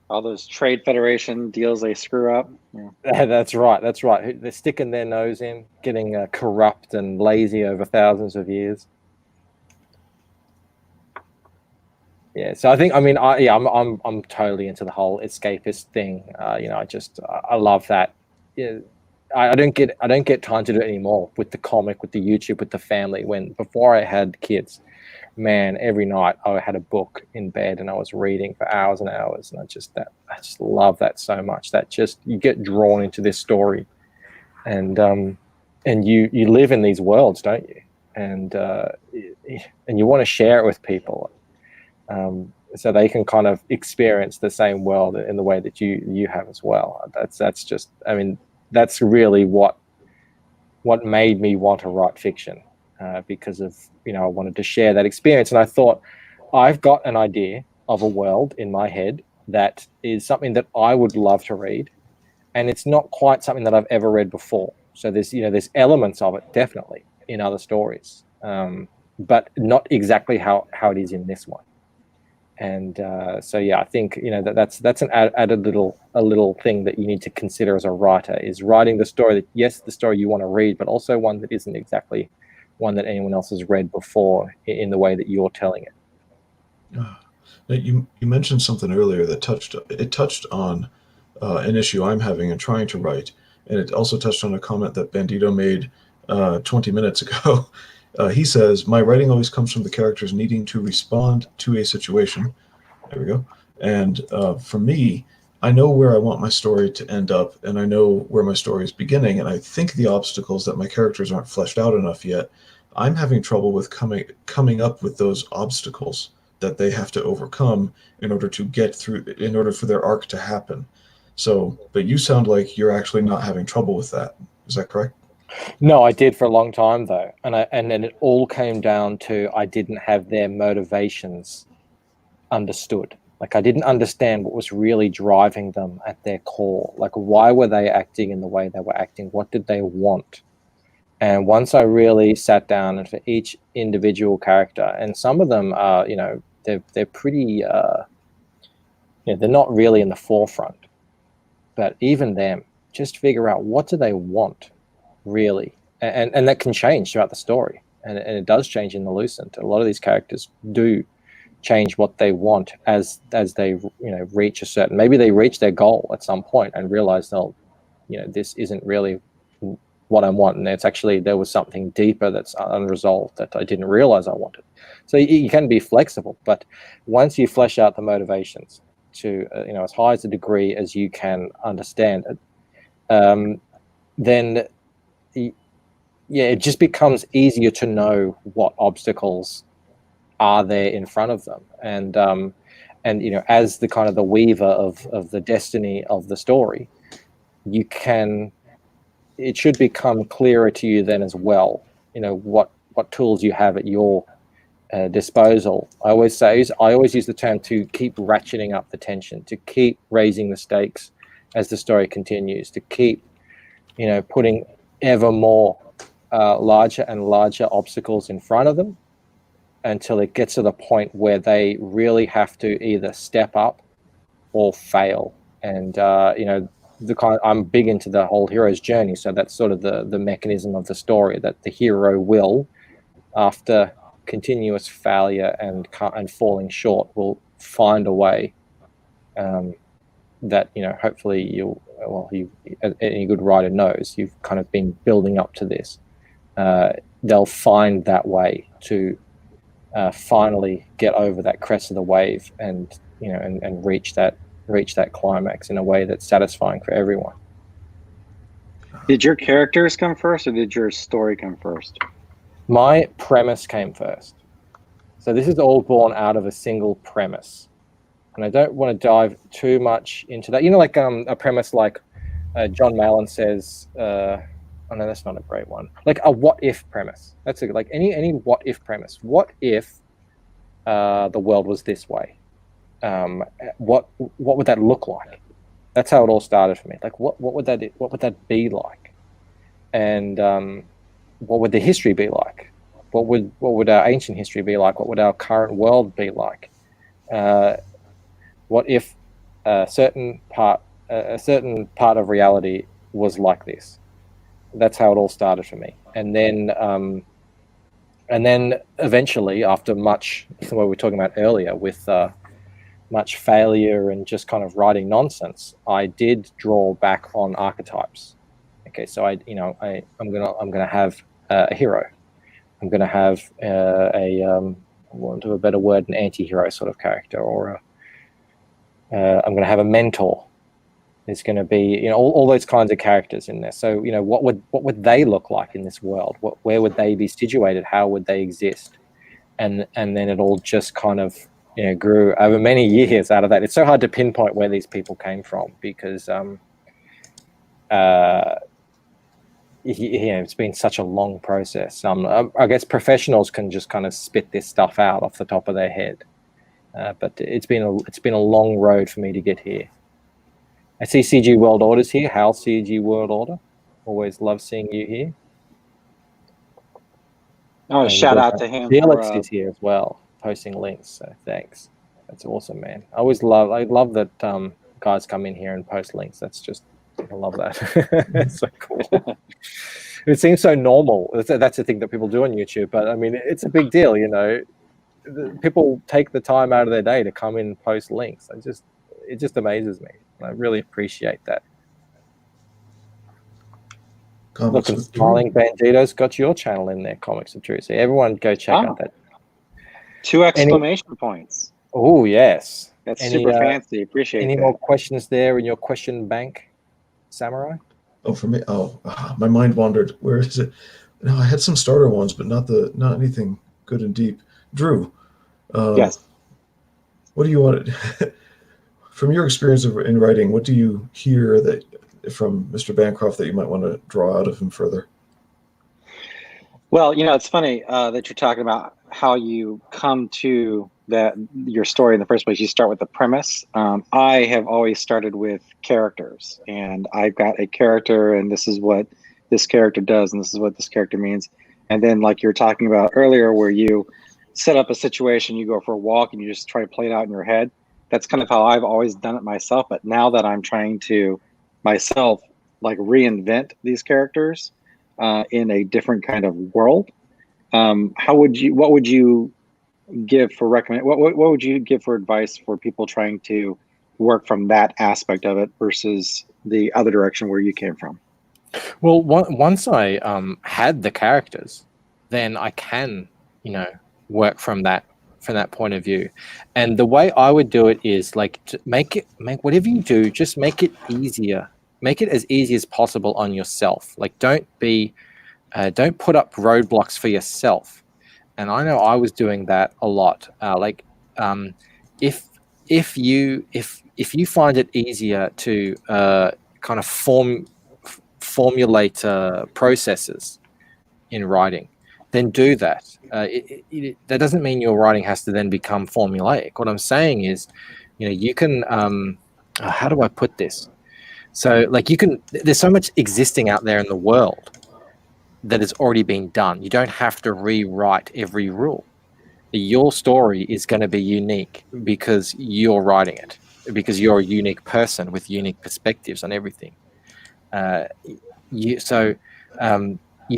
All those trade federation deals they screw up. Yeah. That's right. They're sticking their nose in, getting corrupt and lazy over thousands of years. Yeah, so I think I'm totally into the whole escapist thing. I love that. Yeah, I don't get time to do it anymore with the comic, with the YouTube, with the family. Before I had kids, man, every night I had a book in bed and I was reading for hours and hours, and I just love that so much. That just you get drawn into this story, and you live in these worlds, don't you? And you want to share it with people. So they can kind of experience the same world in the way that you have as well. That's really what made me want to write fiction, because of I wanted to share that experience. And I thought, I've got an idea of a world in my head that is something that I would love to read, and it's not quite something that I've ever read before. So there's elements of it definitely in other stories, but not exactly how it is in this one. And I think that's an added little thing that you need to consider as a writer, is writing the story that, yes, the story you want to read, but also one that isn't exactly one that anyone else has read before in the way that you're telling it. You mentioned something earlier that touched on an issue I'm having and trying to write, and it also touched on a comment that Bandito made 20 minutes ago. He says, my writing always comes from the characters needing to respond to a situation. There we go. And for me, I know where I want my story to end up, and I know where my story is beginning, and I think the obstacles that my characters aren't fleshed out enough yet, I'm having trouble with coming up with those obstacles that they have to overcome in order to get through, in order for their arc to happen. So, but you sound like you're actually not having trouble with that. Is that correct? No, I did for a long time though, and then it all came down to I didn't have their motivations understood. Like I didn't understand what was really driving them at their core. Like why were they acting in the way they were acting? What did they want? And once I really sat down and for each individual character, and some of them are, they're pretty, they're not really in the forefront, but even them, just figure out what do they want, really, and that can change throughout the story, and it does change in the Lucent. A lot of these characters do change what they want as they reach a certain, maybe they reach their goal at some point and realize this isn't really what I want, and it's actually there was something deeper that's unresolved that I didn't realize I wanted. So you can be flexible, but once you flesh out the motivations to as high as a degree as you can understand it, then it just becomes easier to know what obstacles are there in front of them, and as the kind of the weaver of the destiny of the story, it should become clearer to you then as well, what tools you have at your disposal. I always use the term to keep ratcheting up the tension, to keep raising the stakes as the story continues, to keep putting ever more larger and larger obstacles in front of them until it gets to the point where they really have to either step up or fail. And I'm big into the whole hero's journey, so that's sort of the mechanism of the story, that the hero will, after continuous failure and falling short, will find a way that hopefully any good writer knows you've kind of been building up to this. They'll find that way to finally get over that crest of the wave and reach that climax in a way that's satisfying for everyone. Did your characters come first, or did your story come first? My premise came first. So this is all born out of a single premise. And I don't want to dive too much into that. Like a premise like John Mallon says, oh no, that's not a great one. Like a what if premise. That's like any what if premise. What if the world was this way? What would that look like? That's how it all started for me. Like what would that be like? And what would the history be like? What would our ancient history be like? What would our current world be like? What if a certain part of reality was like this? That's how it all started for me. And then eventually, after much, what we were talking about earlier, with much failure and just kind of writing nonsense, I did draw back on archetypes. Okay, so I'm gonna have a hero. I'm gonna have want of a better word, an anti-hero sort of character, or I'm gonna have a mentor. There's going to be all those kinds of characters in there. So what would they look like in this world? Where would they be situated? How would they exist? And then it all just kind of grew over many years out of that. It's so hard to pinpoint where these people came from because it's been such a long process. I guess professionals can just kind of spit this stuff out off the top of their head, but it's been a long road for me to get here. I see CG World Order's here. Hal, CG World Order. Always love seeing you here. Oh, shout out to him. Felix is here as well, posting links. So thanks. That's awesome, man. I love that guys come in here and post links. I love that. It's so cool. It seems so normal. That's the thing that people do on YouTube, but I mean, it's a big deal. People take the time out of their day to come in and post links. It just amazes me. I really appreciate that. Look, and Smiling Bandito's got your channel in there, Comics of Truth. So everyone go check out that. 2 exclamation points. Oh, yes. That's super fancy. Appreciate any that. more questions there in your question bank, Samurai? Oh, for me? My mind wandered. Where is it? No, I had some starter ones, but not anything good and deep. Drew. Yes. What do you want? From your experience in writing, what do you hear from Mr. Bancroft that you might want to draw out of him further? Well, it's funny that you're talking about how you come to your story in the first place. You start with the premise. I have always started with characters, and I've got a character, and this is what this character does, and this is what this character means. And then, like you were talking about earlier, where you set up a situation, you go for a walk, and you just try to play it out in your head. That's kind of how I've always done it myself. But now that I'm trying to myself like reinvent these characters in a different kind of world. What would you give for what would you give for advice for people trying to work from that aspect of it versus the other direction where you came from? Well, once I had the characters, then I can, work from that point of view. And the way I would do it is like to make whatever you do, just make it easier. Make it as easy as possible on yourself. Like don't put up roadblocks for yourself. And I know I was doing that a lot. If you find it easier to kind of formulate processes in writing, then do that. That doesn't mean your writing has to then become formulaic. What I'm saying is, you can. How do I put this? So, like, there's so much existing out there in the world that has already been done. You don't have to rewrite every rule. Your story is going to be unique because you're writing it, because you're a unique person with unique perspectives on everything. You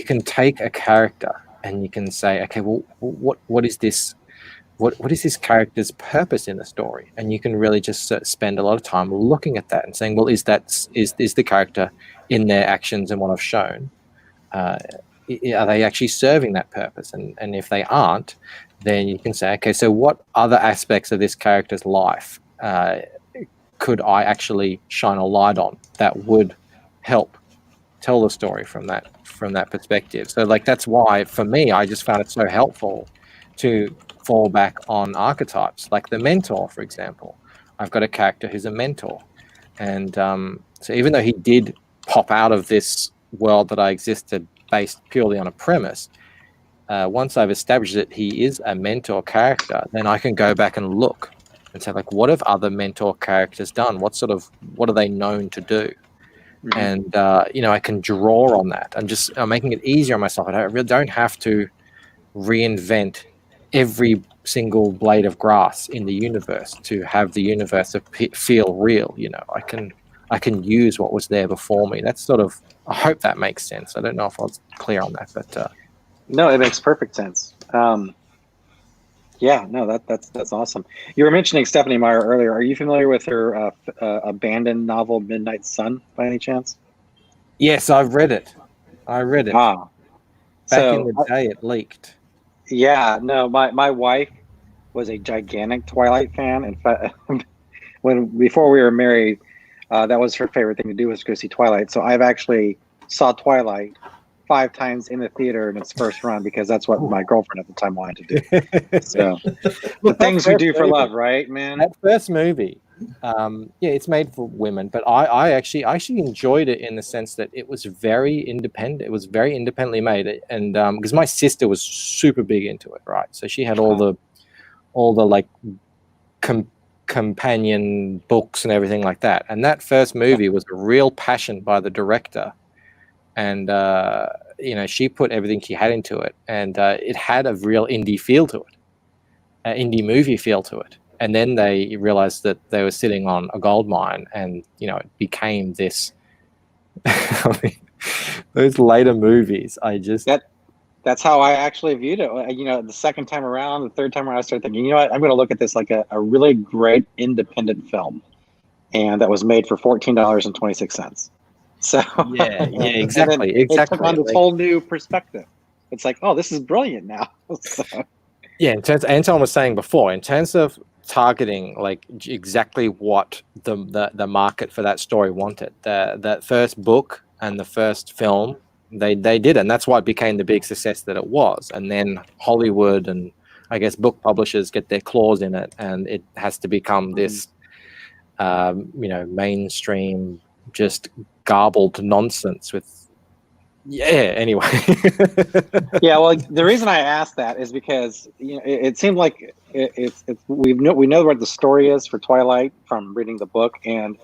can take a character and you can say, okay, well, what is this? What is this character's purpose in the story? And you can really just spend a lot of time looking at that and saying, well, is the character in their actions and what I've shown? Are they actually serving that purpose? And if they aren't, then you can say, okay, so what other aspects of this character's life could I actually shine a light on that would help tell the story from that perspective? So like that's why for me I just found it so helpful to fall back on archetypes like the mentor, for example. I've got a character who's a mentor, and so even though he did pop out of this world that I existed based purely on a premise, once I've established that he is a mentor character, then I can go back and look and say, like, what have other mentor characters done? What are they known to do? Mm-hmm. And I can draw on that. I'm making it easier on myself. I really don't have to reinvent every single blade of grass in the universe to have the universe feel real. I can use what was there before me. That's I hope that makes sense. I don't know if I was clear on that, but no, it makes perfect sense. Yeah, no, that's awesome. You were mentioning Stephanie Meyer earlier. Are you familiar with her abandoned novel Midnight Sun by any chance? Yes, I've read it. Ah, back in the day, it leaked. Yeah, no, my wife was a gigantic Twilight fan. In fact, before we were married, that was her favorite thing to do, was to go see Twilight. So I've actually saw Twilight 5 times in the theater in its first run because that's what my girlfriend at the time wanted to do. So the things we do for love, right, man? That first movie, it's made for women, but I actually enjoyed it in the sense that it was very independent. It was very independently made, and because my sister was super big into it, right? So she had all the like companion books and everything like that. And that first movie was a real passion by the director. And, she put everything she had into it, and it had a real indie feel to it, an indie movie feel to it. And then they realized that they were sitting on a gold mine, and, it became this, those later movies, that's how I actually viewed it. The second time around, the third time around, I started thinking, what, I'm going to look at this like a really great independent film. And that was made for $14.26. So yeah, exactly. It took on this whole new perspective. It's like, oh, this is brilliant now. So. Yeah, Anton was saying before, in terms of targeting, like exactly what the market for that story wanted. That first book and the first film, they did, and that's why it became the big success that it was. And then Hollywood and I guess book publishers get their claws in it, and it has to become this, mainstream, just garbled nonsense with Yeah. Anyway. Yeah, well, the reason I asked that is because it seemed like it's we know what the story is for Twilight from reading the book, and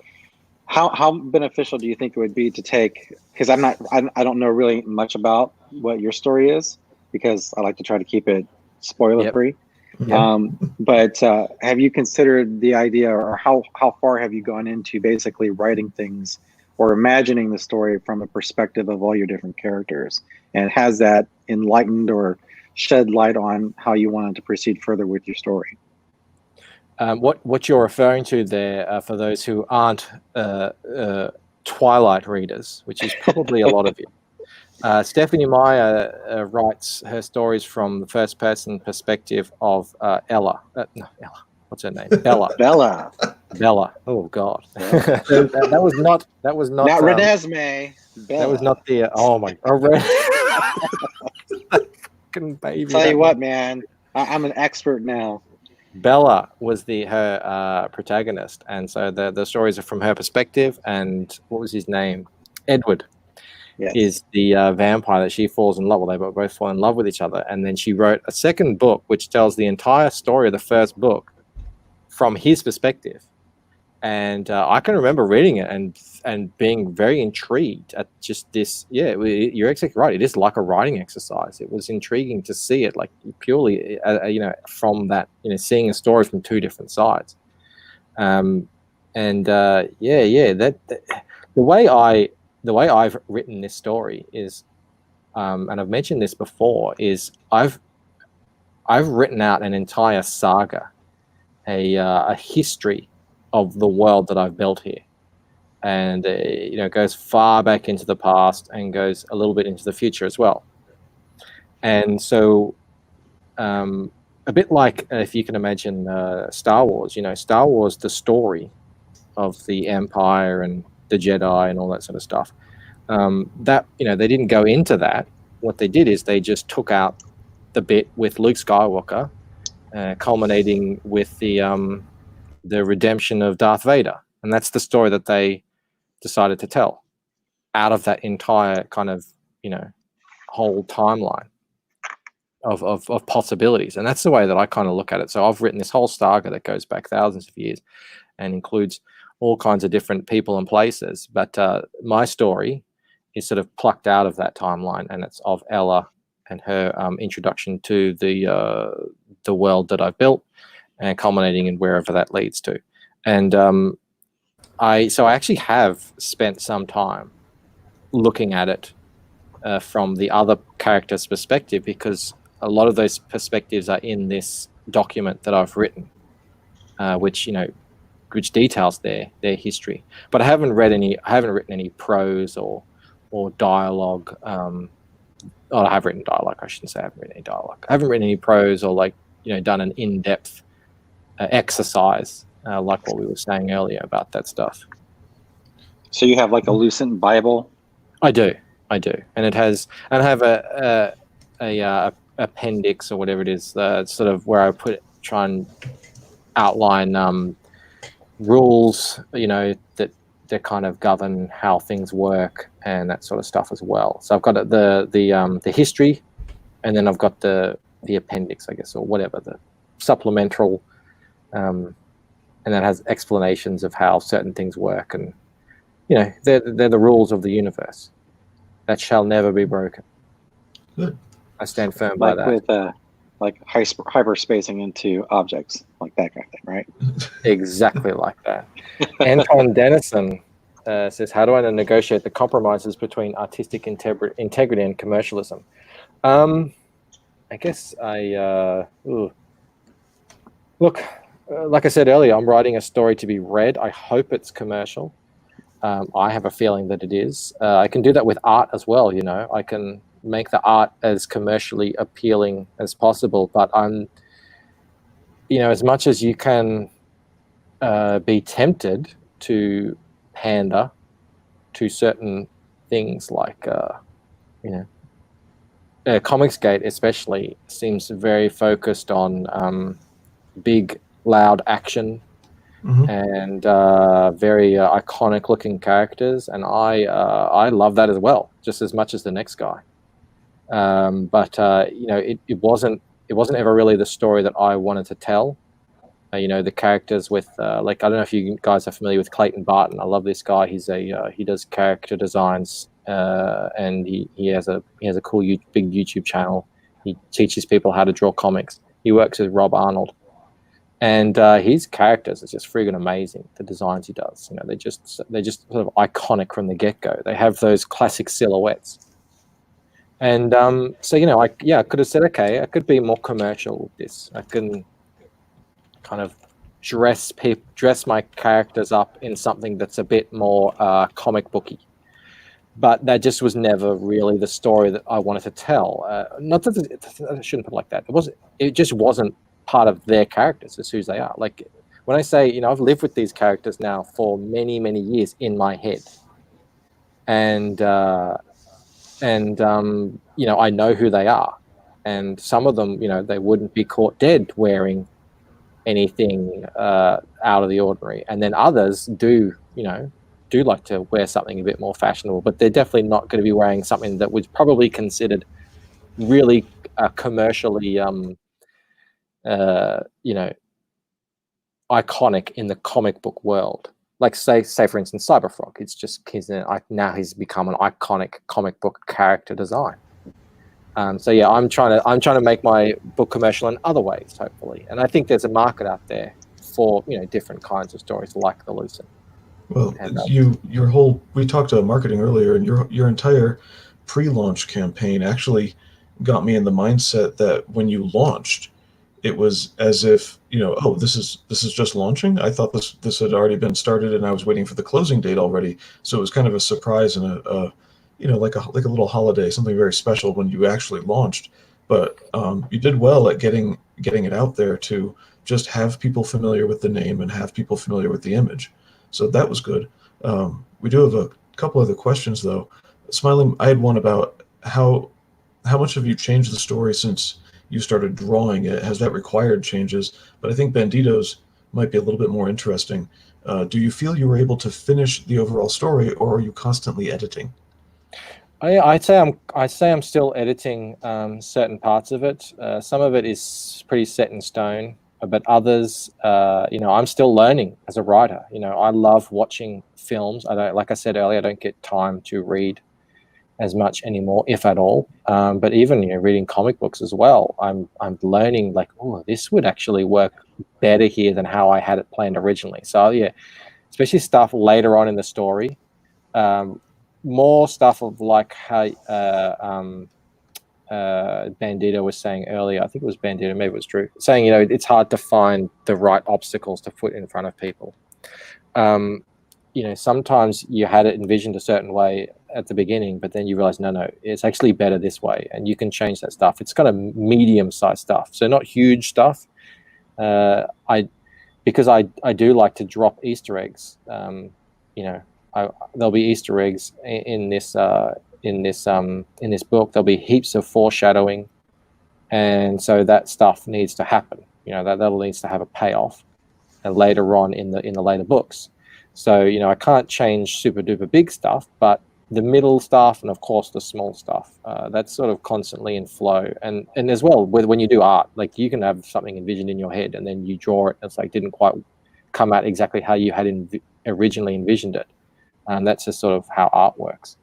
how beneficial do you think it would be to take? Because I don't know really much about what your story is because I like to try to keep it spoiler free. Yep. But have you considered the idea, or how far have you gone into basically writing things or imagining the story from a perspective of all your different characters? And has that enlightened or shed light on how you wanted to proceed further with your story? What you're referring to there, for those who aren't Twilight readers, which is probably a lot of you, Stephanie Meyer writes her stories from the first-person perspective of Ella. No, Ella. What's her name? Bella. Bella. Oh God. Bella. that was not. That was not. Not Renesmee. Bella. That was not the. Oh my. Fucking baby. Tell you what, man. I'm an expert now. Bella was her protagonist, and so the stories are from her perspective. And what was his name? Edward. Yes. Is the vampire that she falls in love with. They both fall in love with each other, and then she wrote a second book which tells the entire story of the first book from his perspective. And I can remember reading it and being very intrigued at just this. Yeah, you're exactly right. It is like a writing exercise. It was intriguing to see it, like purely, from that, seeing a story from two different sides. The way I've written this story is, and I've mentioned this before, is I've written out an entire saga, a history of the world that I've built here, and it goes far back into the past and goes a little bit into the future as well. And so, a bit like if you can imagine Star Wars, Star Wars, the story of the Empire and the Jedi and all that sort of stuff. That they didn't go into that. What they did is they just took out the bit with Luke Skywalker, culminating with the redemption of Darth Vader, and that's the story that they decided to tell out of that entire kind of whole timeline of possibilities. And that's the way that I kind of look at it. So I've written this whole saga that goes back thousands of years and includes all kinds of different people and places, but my story is sort of plucked out of that timeline, and it's of Ella and her introduction to the world that I've built, and culminating in wherever that leads to. And I actually have spent some time looking at it from the other character's perspective, because a lot of those perspectives are in this document that I've written, which details their history. But I haven't written any prose or dialogue. I have written dialogue. I shouldn't say I haven't written any dialogue. I haven't written any prose or done an in-depth exercise like what we were saying earlier about that stuff. So you have like a Lucent Bible? I do, and it has, and I have a appendix or whatever it is, sort of where I try and outline rules, that kind of govern how things work and that sort of stuff as well. So I've got the history, and then I've got the appendix, I guess, or whatever, the supplemental, and that has explanations of how certain things work, and they're the rules of the universe that shall never be broken. Good. I stand firm by that. With like hyperspacing into objects, like that kind of thing, right? Exactly like that. Anton Dennison says, how do I negotiate the compromises between artistic integrity and commercialism? I guess look, like I said earlier, I'm writing a story to be read. I hope it's commercial. I have a feeling that it is. I can do that with art as well. I can make the art as commercially appealing as possible, but I'm, as much as you can be tempted to pander to certain things, like Comicsgate especially seems very focused on big loud action and very iconic looking characters, and I love that as well, just as much as the next guy. But it wasn't ever really the story that I wanted to tell. The characters with like, I don't know if you guys are familiar with Clayton Barton. I love this guy. He's he does character designs, and he has a cool big YouTube channel. He teaches people how to draw comics. He works with Rob Arnold, and his characters are just friggin' amazing. The designs he does, they're just sort of iconic from the get-go. They have those classic silhouettes. And so I could have said, okay, I could be more commercial with this. I can kind of dress my characters up in something that's a bit more comic booky. But that just was never really the story that I wanted to tell. Not that I shouldn't put it like that. It just wasn't part of their characters. It's who they are. Like when I say, I've lived with these characters now for many, many years in my head, and I know who they are, and some of them, they wouldn't be caught dead wearing anything out of the ordinary, and then others do like to wear something a bit more fashionable, but they're definitely not going to be wearing something that was probably considered really commercially iconic in the comic book world. Like say for instance Cyberfrog. It's just now he's become an iconic comic book character design. So yeah, I'm trying to make my book commercial in other ways, hopefully, and I think there's a market out there for different kinds of stories like the Lucent. Well, we talked about marketing earlier, and your entire pre-launch campaign actually got me in the mindset that when you launched, it was as if this is just launching. I thought this had already been started, and I was waiting for the closing date already. So it was kind of a surprise and like a little holiday, something very special when you actually launched. But you did well at getting it out there to just have people familiar with the name and have people familiar with the image. So that was good. We do have a couple other questions though. Smiling, I had one about how much have you changed the story since you started drawing it? Has that required changes? But I think Bandito's might be a little bit more interesting. Do you feel you were able to finish the overall story, or are you constantly editing? I'd say I'm still editing certain parts of it. Some of it is pretty set in stone, but others, I'm still learning as a writer. I love watching films. Like I said earlier, I don't get time to read as much anymore, if at all. But even reading comic books as well, I'm learning like, oh, this would actually work better here than how I had it planned originally. So yeah, especially stuff later on in the story, more stuff of like how Bandito was saying earlier. I think it was Bandito, maybe it was Drew, saying it's hard to find the right obstacles to put in front of people. Sometimes you had it envisioned a certain way at the beginning, but then you realize, no, it's actually better this way, and you can change that stuff. It's kind of medium-sized stuff, so not huge stuff. Because I do like to drop Easter eggs. There'll be Easter eggs in this book. There'll be heaps of foreshadowing, and so that stuff needs to happen. That needs to have a payoff, and later on in the later books. So I can't change super duper big stuff, but the middle stuff and of course the small stuff, that's sort of constantly in flow. And as well when you do art, like you can have something envisioned in your head and then you draw it, and it's like didn't quite come out exactly how you had originally envisioned it. And that's just sort of how art works.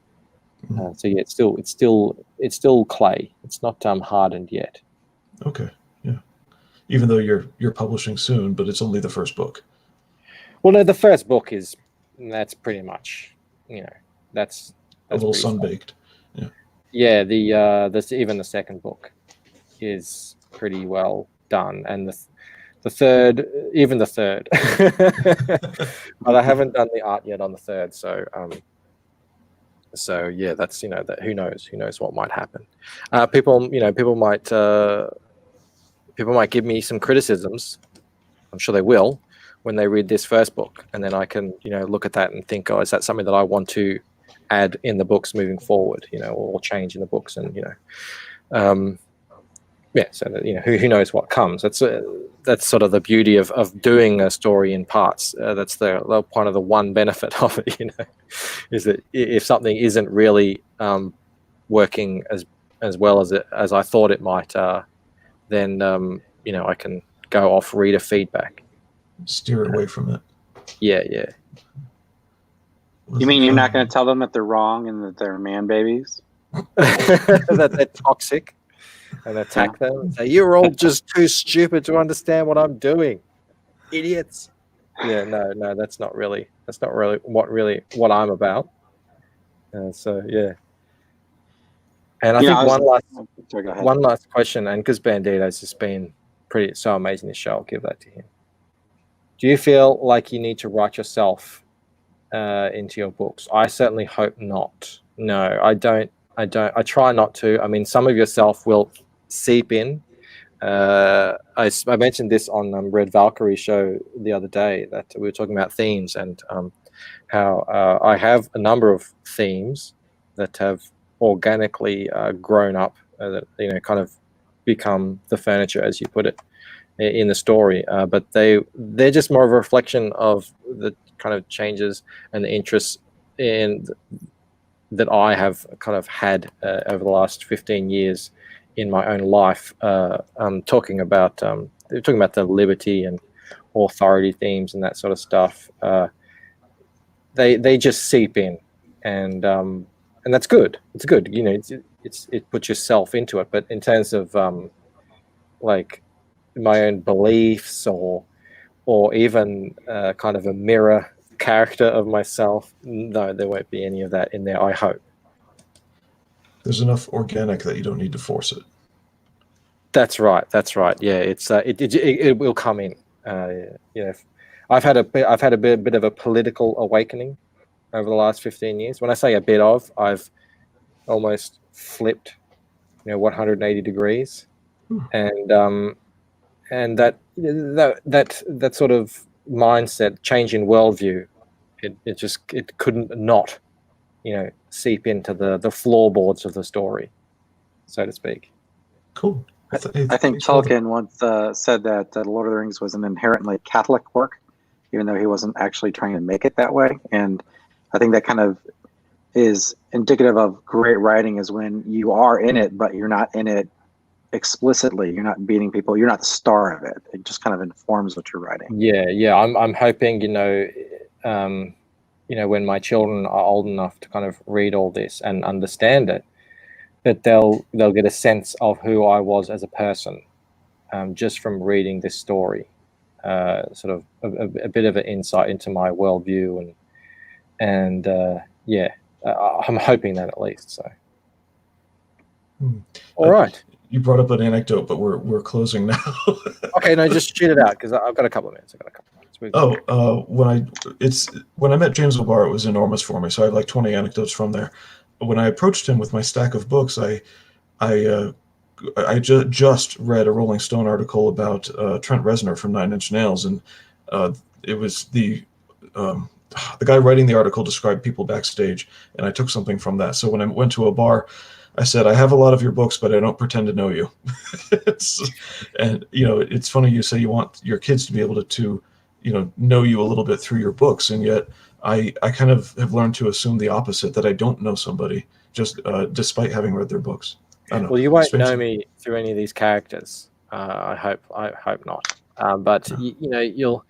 So yeah, it's still clay. It's not hardened yet. Okay, yeah. Even though you're publishing soon, but it's only the first book. Well, no, the first book that's pretty much, that's a little sun-baked. Yeah. Yeah, even the second book is pretty well done, and the third, but I haven't done the art yet on the third. So yeah, that's that who knows what might happen. People might give me some criticisms. I'm sure they will when they read this first book, and then I can look at that and think, oh, is that something that I want to add in the books moving forward, or change in the books, and yeah, so that who knows what comes. That's that's sort of the beauty of doing a story in parts. That's the kind of the one benefit of it, is that if something isn't really working as well as I thought it might, then I can go off reader feedback. Steer away from it. Yeah. You mean you're not going to tell them that they're wrong and that they're man babies? That they're toxic and attack them and say, you're all just too stupid to understand what I'm doing, idiots. Yeah, no, that's not really what I'm about. So yeah. And I think one last question, and because Bandito's just been so amazing this show, I'll give that to him. Do you feel like you need to write yourself into your books? I certainly hope not. No, I don't. I try not to. I mean, some of yourself will seep in. I mentioned this on Red Valkyrie show the other day, that we were talking about themes, and how I have a number of themes that have organically grown up, that kind of become the furniture, as you put it, in the story. But they're just more of a reflection of the kind of changes and the interests that I have kind of had over the last 15 years in my own life, talking about the liberty and authority themes and that sort of stuff. They just seep in, and that's good. It's good. It puts yourself into it. But in terms of like my own beliefs or even kind of a mirror character of myself, no, there won't be any of that in there, I hope. There's enough organic that you don't need to force it. That's right. Yeah, it's it will come in. I've had a bit of a political awakening over the last 15 years. When I say a bit of, I've almost flipped 180 degrees, and that sort of mindset, change in worldview, it couldn't not seep into the floorboards of the story, so to speak. Cool. I think Tolkien once said that Lord of the Rings was an inherently Catholic work, even though he wasn't actually trying to make it that way. And I think that kind of is indicative of great writing, is when you are in it, but you're not in it explicitly. You're not beating people. You're not the star of it. It just kind of informs what you're writing. Yeah. I'm hoping, when my children are old enough to kind of read all this and understand it, that they'll get a sense of who I was as a person, just from reading this story. Sort of a bit of an insight into my worldview, and I'm hoping that at least. So, all right. You brought up an anecdote, but we're closing now. Okay, no, just shoot it out, because I've got a couple of minutes. When I met James O'Barr, it was enormous for me. So I have like 20 anecdotes from there. When I approached him with my stack of books, I just read a Rolling Stone article about Trent Reznor from Nine Inch Nails, and it was the guy writing the article described people backstage, and I took something from that. So when I went to a bar, I said, I have a lot of your books, but I don't pretend to know you. It's funny you say you want your kids to be able to know you a little bit through your books, and yet I kind of have learned to assume the opposite, that I don't know somebody just despite having read their books. I don't know. Well, you won't know me through any of these characters. I hope not. But you'll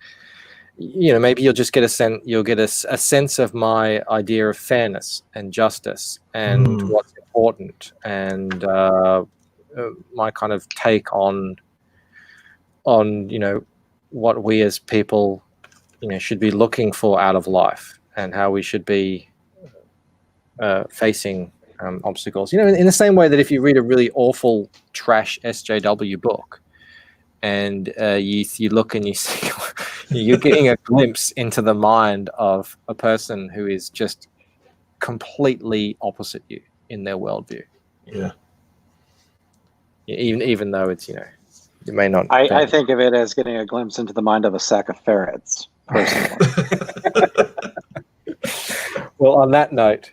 maybe you'll just get a sense. You'll get a sense of my idea of fairness and justice and what's important, and my kind of take on what we as people should be looking for out of life, and how we should be facing obstacles. In the same way that if you read a really awful trash SJW book, and you look and you see you're getting a glimpse into the mind of a person who is just completely opposite you in their worldview. Yeah. Even though it's you may not. I think of it as getting a glimpse into the mind of a sack of ferrets, personally. Well, on that note,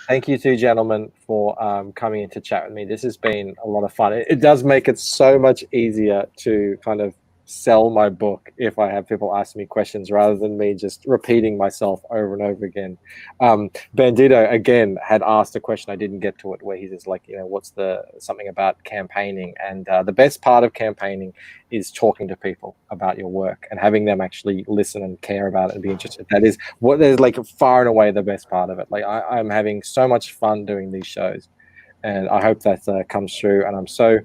thank you two gentlemen for coming in to chat with me. This has been a lot of fun. It does make it so much easier to kind of sell my book if I have people ask me questions rather than me just repeating myself over and over again. Bandito again had asked a question, I didn't get to it, where he says like, what's something about campaigning, and the best part of campaigning is talking to people about your work and having them actually listen and care about it and be interested. That is what is like far and away the best part of it. Like I'm having so much fun doing these shows, and I hope that comes through. And I'm so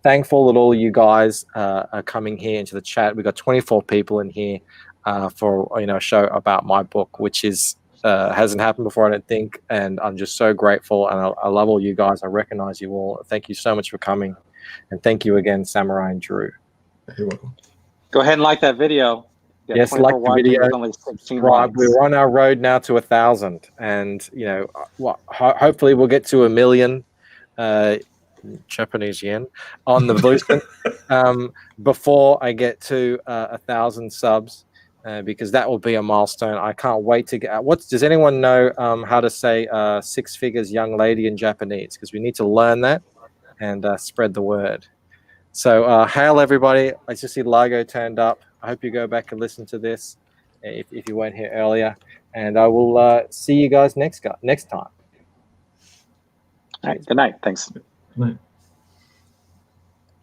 thankful that all you guys are coming here into the chat. We've got 24 people in here for a show about my book, which is hasn't happened before, I don't think. And I'm just so grateful, and I love all you guys. I recognize you all. Thank you so much for coming, and thank you again, Samurai and Drew. You're welcome. Go ahead and like that video. Yes, like the video. Only 16 Right, likes. we're on our road now to 1,000, and hopefully we'll get to 1 million Japanese yen on the Lucent before I get to 1,000 subs, because that will be a milestone. I can't wait to get. Does anyone know how to say 6 figures young lady in Japanese? Because we need to learn that and spread the word. So hail everybody. I just see Largo turned up. I hope you go back and listen to this if you weren't here earlier. And I will see you guys next time. All right. Good night. Thanks. Good night.